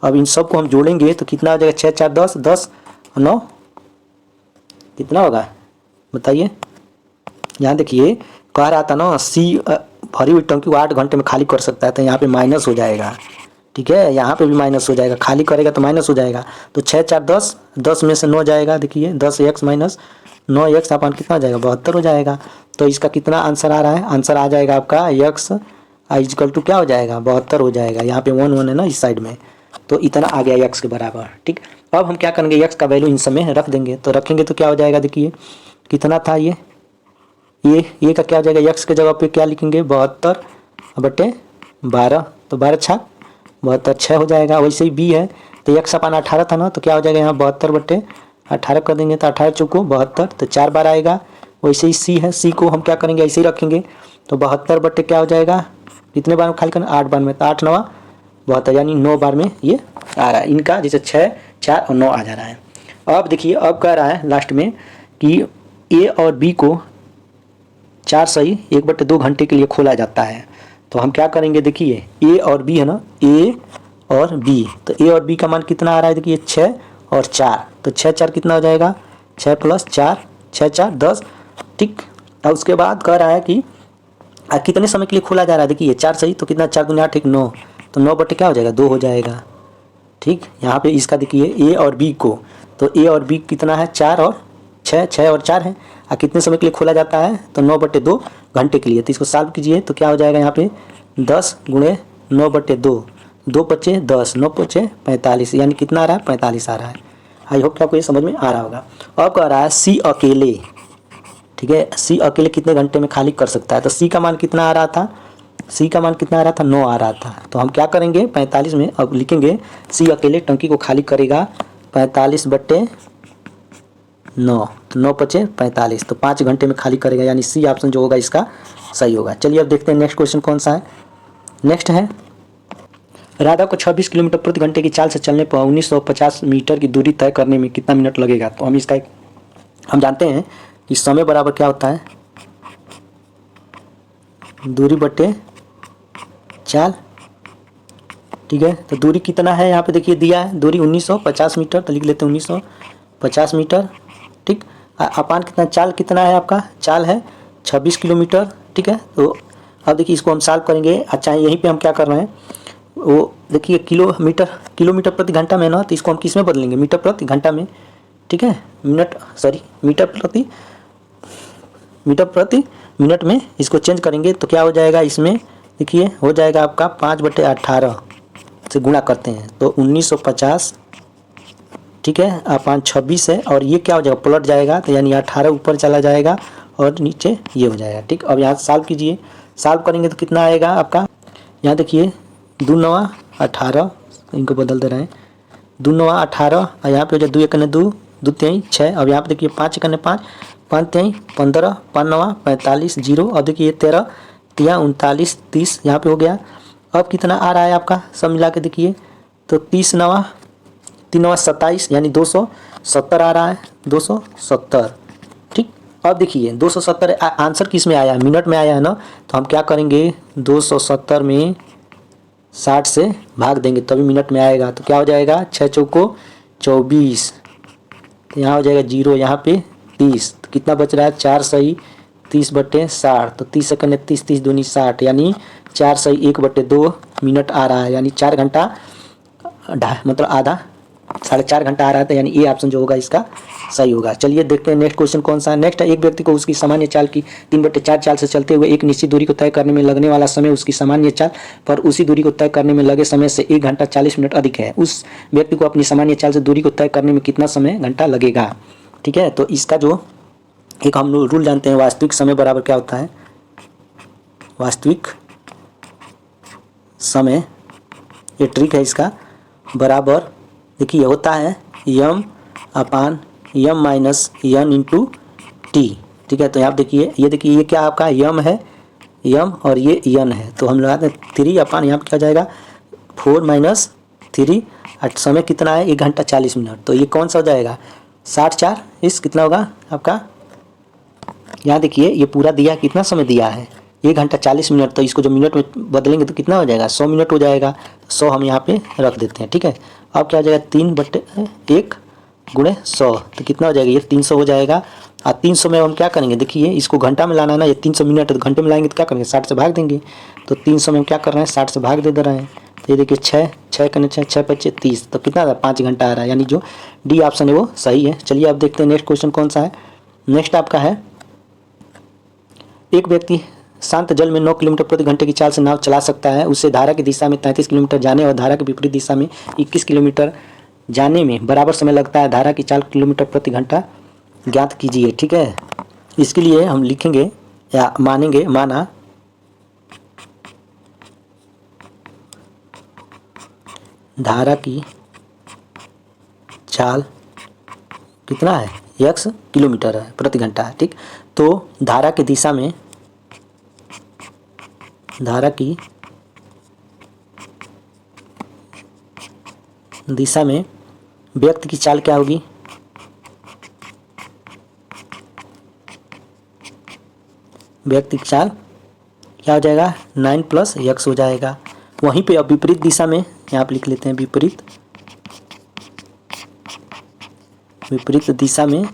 Speaker 1: अब इन सब को हम जोड़ेंगे तो कितना हो जाएगा 6 4 10, 10 9 कितना होगा बताइए। यहाँ देखिए कह रहा था ना सी भरी हुई टंकी को 8 घंटे में खाली कर सकता है, तो यहाँ पे माइनस हो जाएगा। ठीक है, यहाँ पे भी माइनस हो जाएगा, खाली करेगा तो माइनस हो जाएगा, तो 6 4 10, 10 में से 9 जाएगा, देखिए 10x माइनस 9x अपन कितना हो जाएगा 72 हो जाएगा। तो इसका कितना आंसर आ रहा है, आंसर आ जाएगा आपका x इक्वल टू क्या हो जाएगा 72 हो जाएगा। यहाँ पे 1 1 है ना इस साइड में, तो इतना आ गया x के बराबर। ठीक, अब हम क्या करेंगे x का वैल्यू इन सब में रख देंगे, तो रखेंगे तो क्या हो जाएगा देखिए कितना था ये का क्या हो जाएगा x के जगह पे क्या लिखेंगे 72/12, तो 12 छाक 72 6 हो जाएगा। वैसे ही b है तो x अपान 18 था ना, तो क्या हो जाएगा यहाँ 72/18 कर देंगे, तो 18 चौको 72, तो 4 बार आएगा। वैसे ही c है, c को हम क्या करेंगे ऐसे ही रखेंगे, तो 72 क्या हो जाएगा कितने बार में खाली करना 8 बार में, तो 8 9 72, यानी 9 बार में ये आ रहा है इनका, जैसे 6 4 और 9 आ जा रहा है। अब देखिए अब कह रहा है लास्ट में कि a और b को 4 सही 1/2 घंटे के लिए खोला जाता है, तो हम क्या करेंगे देखिए a और b है ना, a और b, तो a और b का मान कितना आ रहा है देखिए 6 और 4, तो 6 4 कितना हो जाएगा 6 + 4 6 4 10। ठीक, और उसके बाद कह रहा है कि कितने समय के लिए खोला जा रहा है, देखिए 4 सही, तो कितना 4 दूनी 8 1 9, तो 9 क्या हो जाएगा 2 हो जाएगा। ठीक, यहाँ पे इसका देखिए a और b को, तो a और b कितना है 4 और 6, 6 और 4 है, और कितने समय के लिए खोला जाता है तो 9/2 घंटे के लिए। तो इसको सॉल्व कीजिए तो क्या हो जाएगा यहाँ पे 10 × 9/2, 2 पचे 10 9 पचे 45, यानी कितना आ रहा है 45 आ रहा है। आई होप कि आपको ये समझ में आ रहा होगा। अब कह रहा है सी अकेले, ठीक है सी अकेले कितने घंटे में खाली कर सकता है, तो सी का मान कितना आ रहा था, सी का मान कितना आ रहा था 9 आ रहा था, तो हम क्या करेंगे 45 में अब लिखेंगे सी अकेले टंकी को खाली करेगा 45/9, तो 9 पचे 45, तो 5 घंटे में खाली करेगा, यानी सी ऑप्शन जो होगा इसका सही होगा। चलिए अब देखते हैं नेक्स्ट क्वेश्चन कौन सा है। नेक्स्ट है राधा को 26 किलोमीटर प्रति घंटे की चाल से चलने पर 1950 मीटर की दूरी तय करने में कितना मिनट लगेगा। तो हम इसका हम जानते हैं कि समय बराबर क्या होता है, दूरी बटे चाल। ठीक है, तो दूरी कितना है यहाँ पे देखिए दिया है, दूरी 1950 मीटर, तो लिख लेते हैं 1950 मीटर। ठीक, अपान कितना, चाल कितना है आपका, चाल है 26 किलोमीटर। ठीक है, तो अब देखिए इसको हम सॉल्व करेंगे। अच्छा यहीं पे हम क्या कर रहे हैं, वो देखिए किलोमीटर प्रति घंटा में ना, तो इसको हम किस में बदलेंगे, मीटर प्रति घंटा में। ठीक है, मीटर प्रति मिनट में इसको चेंज करेंगे तो क्या हो जाएगा, इसमें देखिए हो जाएगा आपका 5/18 से गुणा करते हैं तो 1950। ठीक है, अपान 26 है और ये क्या हो जाएगा, पलट जाएगा, तो यानी 18 ऊपर चला जाएगा और नीचे ये हो जाएगा। ठीक, अब यहाँ सॉल्व कीजिए, सॉल्व करेंगे तो कितना आएगा आपका, यहाँ देखिए 2 9 18, इनको बदल दे रहे हैं, 2 9 18 और यहाँ पे हो जाए 2 1 2 2 3 6। अब यहाँ पे देखिए 5 1 5 5 3 15 5 9 45 0। अब देखिए 13 3 39 30 यहाँ पे हो गया। अब कितना आ रहा है आपका, सब मिला के देखिए तो 30 9 3 9 27 यानी 270 आ रहा है, 270। ठीक, अब देखिए 270 आंसर किस में आया है, मिनट में आया है ना, तो हम क्या करेंगे 270 में 60 से भाग देंगे तभी मिनट में आएगा। तो क्या हो जाएगा, 6 चौको 24, तो यहाँ हो जाएगा 0, यहाँ पे 30, तो कितना बच रहा है 4 सही 30/60, तो 30 सेकंड 30 30 दूनी 60 यानी 4 सही 1/2 मिनट आ रहा है, यानी 4 घंटा मतलब आधा 4.5 घंटा आ रहा था, यानी ये ऑप्शन जो होगा इसका सही होगा। चलिए देखते हैं नेक्स्ट क्वेश्चन कौन सा है। नेक्स्ट है, एक व्यक्ति को उसकी सामान्य चाल की 3/4 चाल से चलते हुए एक निश्चित दूरी को तय करने में लगने वाला समय उसकी सामान्य चाल पर उसी दूरी को तय करने में लगे समय से 1 घंटा 40 मिनट अधिक है। उस व्यक्ति को अपनी सामान्य चाल से दूरी को तय करने में कितना समय घंटा लगेगा। ठीक है, तो इसका जो एक हम लोग रूल जानते हैं, वास्तविक समय बराबर क्या होता है, वास्तविक समय, ये ट्रिक है इसका, बराबर देखिए होता है यम अपान यम माइनस यन इंटू टी। ठीक है, तो यहाँ देखिए ये क्या आपका यम है, यम और ये यन है, तो हम लगाते हैं 3 अपान यहाँ पर क्या जाएगा 4 - 3। समय कितना है 1 घंटा 40 मिनट, तो ये कौन सा हो जाएगा 60/4 इस कितना होगा आपका, यहाँ देखिए ये पूरा दिया कितना समय दिया है 1 घंटा 40 मिनट, तो इसको जो मिनट में बदलेंगे तो कितना हो जाएगा 100 मिनट हो जाएगा, 100 हम यहाँ पे रख देते हैं। ठीक है, अब क्या हो जाएगा 3/1 गुणे 100, तो कितना हो जाएगा ये 300 हो जाएगा। और 300 में हम क्या करेंगे, देखिए इसको घंटा में लाना है ना, ये 300 मिनट है तो घंटे में लाएंगे तो क्या करेंगे 60 से भाग देंगे, तो 300 में हम क्या कर रहे हैं 60 से भाग दे रहे हैं, तो ये देखिए 6 करने 6 5 30, तो कितना था 5 घंटा आ रहा है, यानी जो डी ऑप्शन है वो सही है। चलिए अब देखते हैं नेक्स्ट क्वेश्चन कौन सा है। नेक्स्ट आपका है, एक व्यक्ति शांत जल में 9 किलोमीटर प्रति घंटे की चाल से नाव चला सकता है। उसे धारा की दिशा में 33 किलोमीटर जाने और धारा के विपरीत दिशा में 21 किलोमीटर जाने में बराबर समय लगता है। धारा की चाल किलोमीटर प्रति घंटा ज्ञात कीजिए। ठीक है, इसके लिए हम लिखेंगे या मानेंगे, माना धारा की चाल कितना है x किलोमीटर है प्रति घंटा है। ठीक, तो धारा की दिशा में व्यक्ति की चाल क्या होगी, व्यक्ति की चाल क्या हो जाएगा 9 + x हो जाएगा। वहीं पे अब विपरीत दिशा में यहाँ पे लिख लेते हैं, विपरीत दिशा में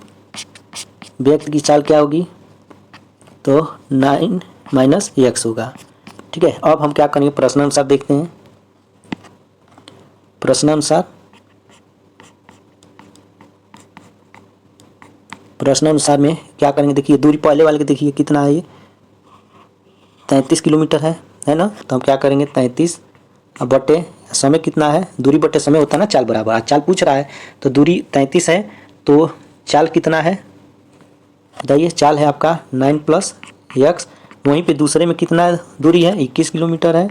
Speaker 1: व्यक्ति की चाल क्या होगी, तो 9 - x होगा। ठीक है, अब हम क्या करेंगे प्रश्नानुसार देखते हैं। प्रश्नानुसार में क्या करेंगे, देखिए दूरी पहले वाले के देखिए कितना है, ये 33 किलोमीटर है ना, तो हम क्या करेंगे 33 बटे समय कितना है, दूरी बटे समय होता है ना चाल बराबर, चाल पूछ रहा है तो दूरी 33 है तो चाल कितना है, बताइए चाल है आपका 9 + x। वहीं पे दूसरे में कितना दूरी है 21 किलोमीटर है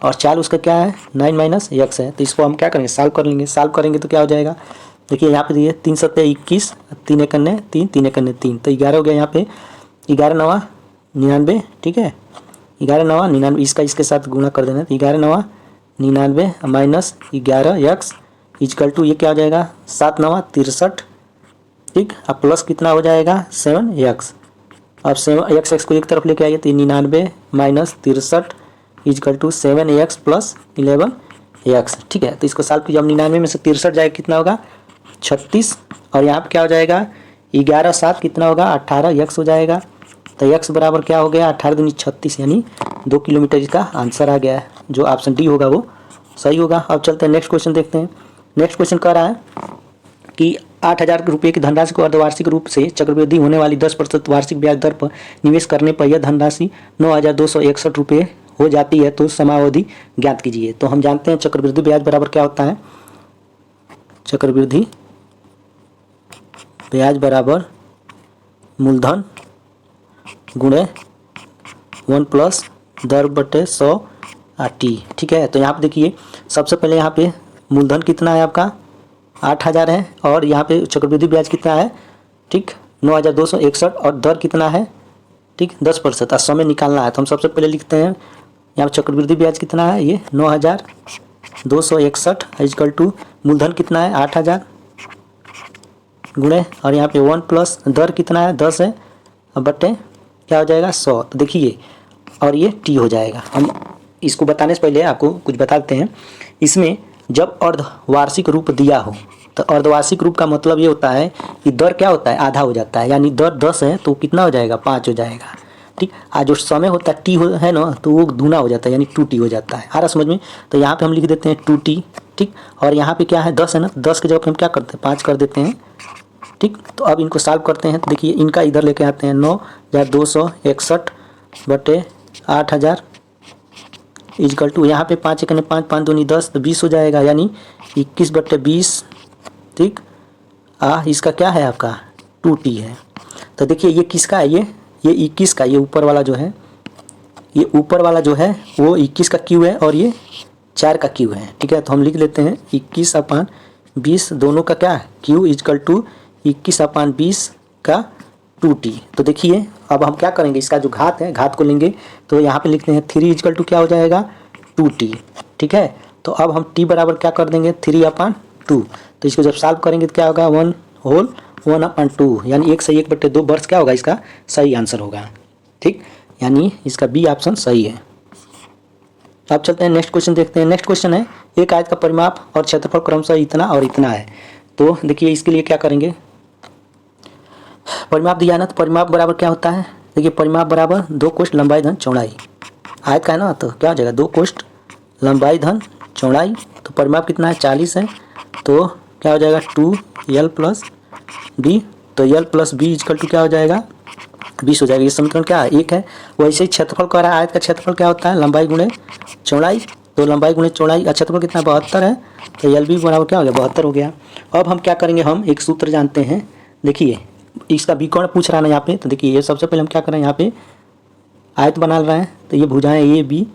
Speaker 1: और चाल उसका क्या है 9 - x है, तो इसको हम क्या करेंगे सॉल्व कर लेंगे। सॉल्व करेंगे तो क्या हो जाएगा, देखिए यहाँ पे दिए 3 × 7 = 21, 3 × 1 = 3, 3 × 1 = 3, तो 11 हो गया। यहाँ पे 11 × 9 = 99। ठीक है, 11 × 9 = 99, इसका इसके साथ गुणा कर देना, तो 11 × 9 = 99 माइनस 11x इजकल टू ये क्या हो जाएगा 7 9 63, ठीक। अब प्लस कितना हो जाएगा 7x। अब 7x को एक तरफ लेके आइए तो 99 minus 63 is equal to 7x plus 11x, ठीक है। तो इसको सॉल्व कीजिए। अब 99 में से 63 जाएगा कितना होगा 36, और यहाँ पे क्या हो जाएगा 11 7 कितना होगा 18x हो जाएगा। तो x बराबर क्या हो गया 18 दूनी 36, यानी 2 किलोमीटर इसका आंसर आ गया है। जो ऑप्शन डी होगा वो सही होगा। अब चलते हैं नेक्स्ट क्वेश्चन देखते हैं। नेक्स्ट क्वेश्चन कह रहा है कि 8,000 रुपये की धनराशि को अर्धवार्षिक रूप से चक्रवृद्धि होने वाली 10% वार्षिक ब्याज दर पर निवेश करने पर यह धनराशि 9,261 रुपये हो जाती है, तो समावधि ज्ञात कीजिए। तो हम जानते हैं चक्रवृद्धि ब्याज बराबर क्या होता है, चक्रवृद्धि ब्याज बराबर मूलधन गुणे 1 प्लस दर बटे 100 टी, ठीक है। तो यहाँ पे देखिए सबसे पहले यहाँ पे मूलधन कितना है आपका 8,000 है, और यहाँ पे चक्रवृद्धि ब्याज कितना है, ठीक 9,261, और दर कितना है, ठीक 10%। समय निकालना है तो हम सबसे पहले लिखते हैं यहाँ पे चक्रवृद्धि ब्याज कितना है, ये 9,261 इजकल टू मूलधन कितना है 8,000 गुणे, और यहाँ पे 1 प्लस दर कितना है 10 है, अब बटे क्या हो जाएगा 100। तो देखिए और ये टी हो जाएगा। हम इसको बताने से पहले आपको कुछ बताते हैं। इसमें जब अर्धवार्षिक रूप दिया हो तो अर्धवार्षिक रूप का मतलब ये होता है कि दर क्या होता है आधा हो जाता है, यानी दर 10 है तो कितना हो जाएगा 5 हो जाएगा, ठीक। आज जो समय होता है टी है ना, तो वो दूना हो जाता है, यानी 2t हो जाता है। आ रहा समझ में। तो यहाँ पे हम लिख देते हैं 2t, ठीक। और यहाँ पे क्या है 10 है ना, 10 की जगह पे हम क्या करते हैं 5 कर देते हैं, ठीक। तो अब इनको सॉल्व करते हैं। तो देखिए इनका इधर लेके आते हैं 9,261 बटे 8,000 इजकल टू यहाँ पे 5 1 5 5 2 10 तो 20 हो जाएगा, यानी 21 बटे 20, ठीक। इसका क्या है आपका 2t है। तो देखिए ये किसका है, ये 21 का, ये ऊपर वाला जो है, ये ऊपर वाला जो है वो 21 का क्यू है, और ये 4 का क्यू है, ठीक है। तो हम लिख लेते हैं 21/20 दोनों का क्या क्यू इजकल टू 21/20 का 2t। तो देखिए अब हम क्या करेंगे, इसका जो घात है घात को लेंगे, तो यहाँ पे लिखते हैं 3 इजकल टू क्या हो जाएगा 2t, ठीक है। तो अब हम t बराबर क्या कर देंगे 3/2। तो इसको जब सॉल्व करेंगे तो क्या होगा 1/2, यानी 1 से 1/2 वर्ष क्या होगा इसका सही आंसर होगा, ठीक। यानी इसका बी ऑप्शन सही है। अब चलते हैं नेक्स्ट क्वेश्चन देखते हैं। नेक्स्ट क्वेश्चन है एक आयत का परिमाप और क्षेत्रफल क्रमशः इतना और इतना है। तो देखिए इसके लिए क्या करेंगे, परिमाप दिया ना, तो परिमाप बराबर क्या होता है, देखिए परिमाप बराबर 2 कोष्ठ लंबाई धन चौड़ाई। आयत का है ना, तो क्या हो जाएगा 2 कोष्ठ लंबाई धन चौड़ाई। तो परिमाप कितना है 40 है, तो क्या हो जाएगा 2l प्लस b। तो l plus b equal to क्या हो जाएगा 20 हो जाएगा। ये समीकरण क्या है 1 है। वैसे ही क्षेत्रफल कह रहा है, आयत का क्षेत्रफल क्या होता है लंबाई गुणे चौड़ाई। तो लंबाई गुणे चौड़ाई, क्षेत्रफल कितना 72 है, तो एल बी बराबर क्या हो गया 72 हो गया। अब हम क्या करेंगे, हम एक सूत्र जानते हैं। देखिए इसका विकर्ण पूछ रहा है ना यहाँ पे, तो देखिए ये सबसे पहले हम क्या करें, यहाँ पे आयत बना रहे हैं, तो ये भुजाएं ए बी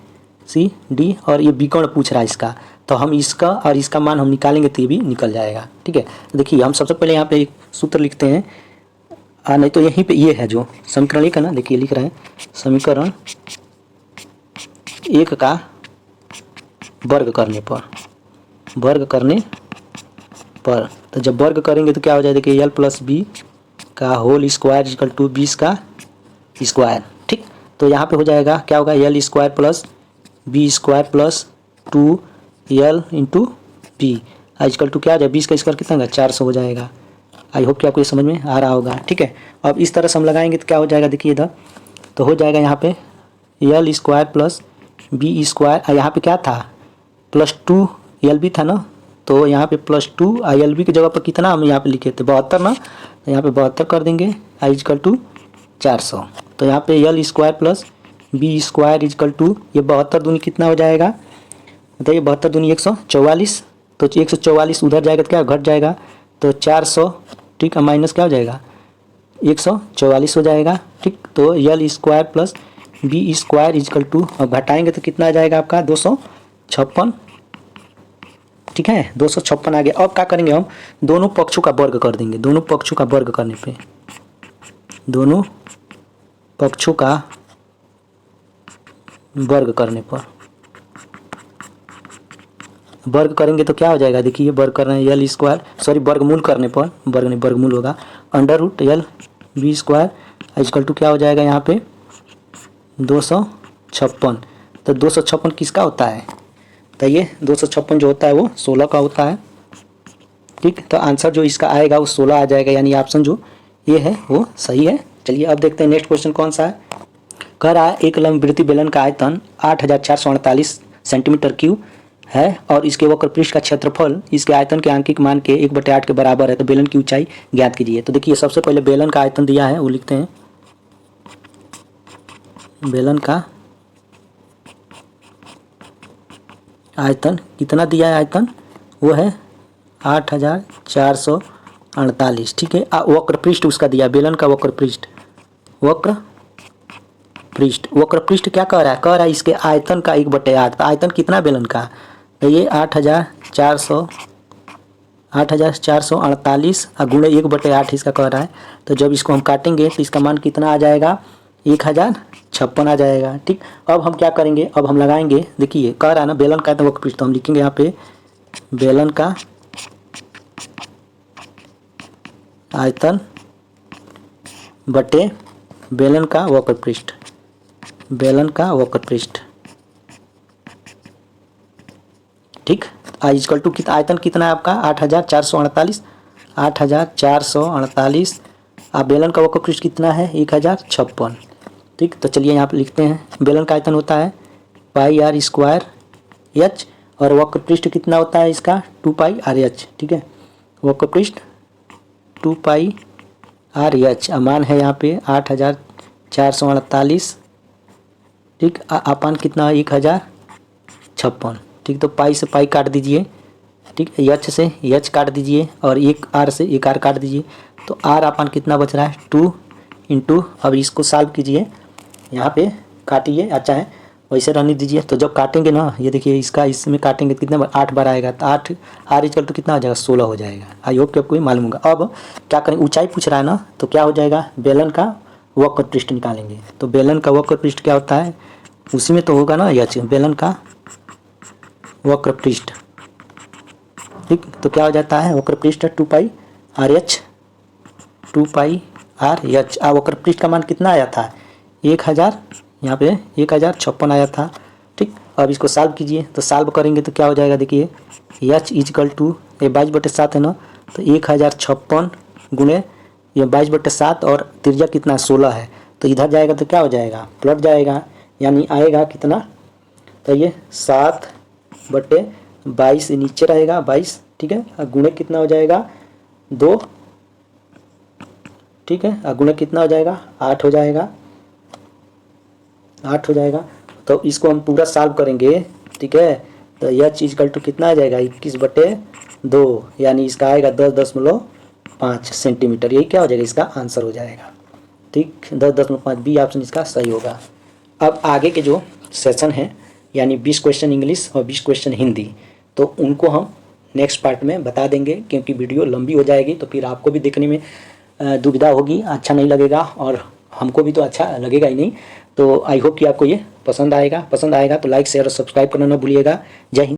Speaker 1: सी डी, और ये विकर्ण पूछ रहा है इसका, तो हम इसका और इसका मान हम निकालेंगे तो ये भी निकल जाएगा, ठीक है। तो देखिए हम सबसे पहले यहाँ पे एक सूत्र लिखते हैं, नहीं तो यहीं पे ये है जो समीकरण 1 है ना, देखिए लिख रहे हैं समीकरण 1 का वर्ग करने पर, तो जब वर्ग करेंगे तो क्या हो जाएगा, देखिए एल प्लस बी का होल स्क्वायर इक्वल टू 20 का स्क्वायर, ठीक। तो यहाँ पे हो जाएगा क्या होगा L square plus B square plus 2l into B equal to क्या हो जाएगा 20 का स्क्वायर कितना होगा 400 हो जाएगा। आई होप कि आपको ये समझ में आ रहा होगा, ठीक है। अब इस तरह से हम लगाएंगे तो क्या हो जाएगा, देखिए इधर तो हो जाएगा यहाँ पे L square plus B square, यहाँ पे क्या था प्लस 2l भी था ना, तो यहाँ पे प्लस 2 बी की जगह पर कितना हम यहाँ पे लिखे थे 72 ना, तो यहाँ पे 72 कर देंगे आई इजकल टू 400। तो यहाँ पे L square plus B square equal to ये 72 दूनी कितना हो जाएगा, बताइए 72 दूनी 144, तो 144 उधर जाएगा तो क्या घट जाएगा, तो 400, ठीक है, माइनस क्या हो जाएगा 144 हो जाएगा, ठीक। तो L square plus B square equal to अब घटाएंगे तो कितना आ जाएगा आपका 256, ठीक है 256 आ गया। अब क्या करेंगे, हम दोनों पक्षों का वर्ग कर देंगे। दोनों पक्षों का वर्ग करने पे, दोनों पक्षों का वर्ग करने पर वर्ग करेंगे तो क्या हो जाएगा, देखिए वर्ग कर रहे हैं एल स्क्वायर, सॉरी वर्गमूल करने पर, वर्ग नहीं वर्गमूल होगा, under root L B square equal to क्या हो जाएगा यहाँ पे 256। तो 256 किसका होता है, तो ये 256 जो होता है वो 16 का होता है। ठीक, तो आंसर जो इसका आएगा वो 16 आ जाएगा, यानी ऑप्शन जो ये है वो सही है। चलिए अब देखते हैं नेक्स्ट क्वेश्चन कौन सा है। कह रहा है एक लंबवृत्तीय बेलन का आयतन 8448 सेंटीमीटर क्यूब है और इसके वक्र पृष्ठ का क्षेत्रफल इसके आयतन के आंकिक मान के 1/8 के बराबर है, तो बेलन की ऊंचाई ज्ञात कीजिए। तो देखिए सबसे पहले बेलन का आयतन दिया है वो लिखते हैं, बेलन का आयतन कितना दिया है, आयतन वो है 8448। ठीक है, वक्र पृष्ठ उसका दिया, बेलन का वक्र पृष्ठ, वक्र पृष्ठ क्या कह रहा है इसके आयतन का 1/8। तो आयतन कितना बेलन का, तो ये 8448 गुणे 1/8 इसका कह रहा है। तो जब इसको हम काटेंगे तो इसका मान कितना आ जाएगा 1056 आ जाएगा। ठीक, अब हम क्या करेंगे, अब हम लगाएंगे, देखिए कह रहा है ना बेलन का वक्र पृष्ठ, तो हम लिखेंगे यहाँ पे बेलन का आयतन बटे बेलन का वक्र पृष्ठ, बेलन का वक्र पृष्ठ। ठीक, इक्वल टू कितना, आयतन कितना है आपका 8448, अब बेलन का वक्र पृष्ठ कितना है 1056। ठीक, तो चलिए यहाँ पे लिखते हैं बेलन का आयतन होता है पाई आर स्क्वायर एच और वक्र पृष्ठ कितना होता है इसका 2 पाई आर एच। ठीक है, वक्र पृष्ठ 2 पाई आर एच, मान है यहाँ पे 8448। ठीक, अपान कितना 1056। ठीक, तो पाई से पाई काट दीजिए, ठीक, एच से एच काट दीजिए और एक आर से एक आर काट दीजिए, तो आर अपान कितना बच रहा है 2 इंटू, अब इसको सॉल्व कीजिए, यहाँ पे काटिए, अच्छा है वैसे रहने दीजिए। तो जब काटेंगे ना, ये देखिए इसका इसमें काटेंगे तो कितने बार 8 बार आएगा, तो 8 आर इक्वल टू कितना आ जाएगा 16 हो जाएगा। आई होप कि आपको ये मालूम होगा। अब क्या करेंगे, ऊंचाई पूछ रहा है ना, तो क्या हो जाएगा बेलन का वक्र पृष्ठ निकालेंगे। तो बेलन का वक्र पृष्ठ क्या होता है, उसी में तो होगा ना एच, बेलन का वक्र पृष्ठ। ठीक, तो क्या हो जाता है वक्र पृष्ठ 2 पाई आर एच, 2 पाई आर एच। वक्र पृष्ठ का मान कितना आया था 1000, यहाँ पे 1056 आया था। ठीक, अब इसको सॉल्व कीजिए, तो सॉल्व करेंगे तो क्या हो जाएगा, देखिए एच इक्वल टू ये 22/7 है ना, तो 1056 गुणे ये 22/7 और त्रिज्या कितना 16 है, तो इधर जाएगा तो क्या हो जाएगा प्लट जाएगा, यानी आएगा कितना, तो ये 7/22 नीचे रहेगा 22। ठीक है, गुणे कितना हो जाएगा 2। ठीक है, गुणे कितना हो जाएगा 8 हो जाएगा, 8 हो जाएगा। तो इसको हम पूरा सॉल्व करेंगे। ठीक है, तो यह चीज इक्वल टू कितना आ जाएगा 21/2, यानी इसका आएगा 10.5 सेंटीमीटर। यही क्या हो जाएगा इसका आंसर हो जाएगा। ठीक, 10.5 बी ऑप्शन इसका सही होगा। अब आगे के जो सेशन है यानी 20 क्वेश्चन इंग्लिश और 20 क्वेश्चन हिंदी, तो उनको हम नेक्स्ट पार्ट में बता देंगे, क्योंकि वीडियो लंबी हो जाएगी तो फिर आपको भी देखने में दुविधा होगी, अच्छा नहीं लगेगा और हमको भी तो अच्छा लगेगा ही नहीं। तो आई होप कि आपको ये पसंद आएगा तो लाइक शेयर और सब्सक्राइब करना ना भूलिएगा। जय हिंद।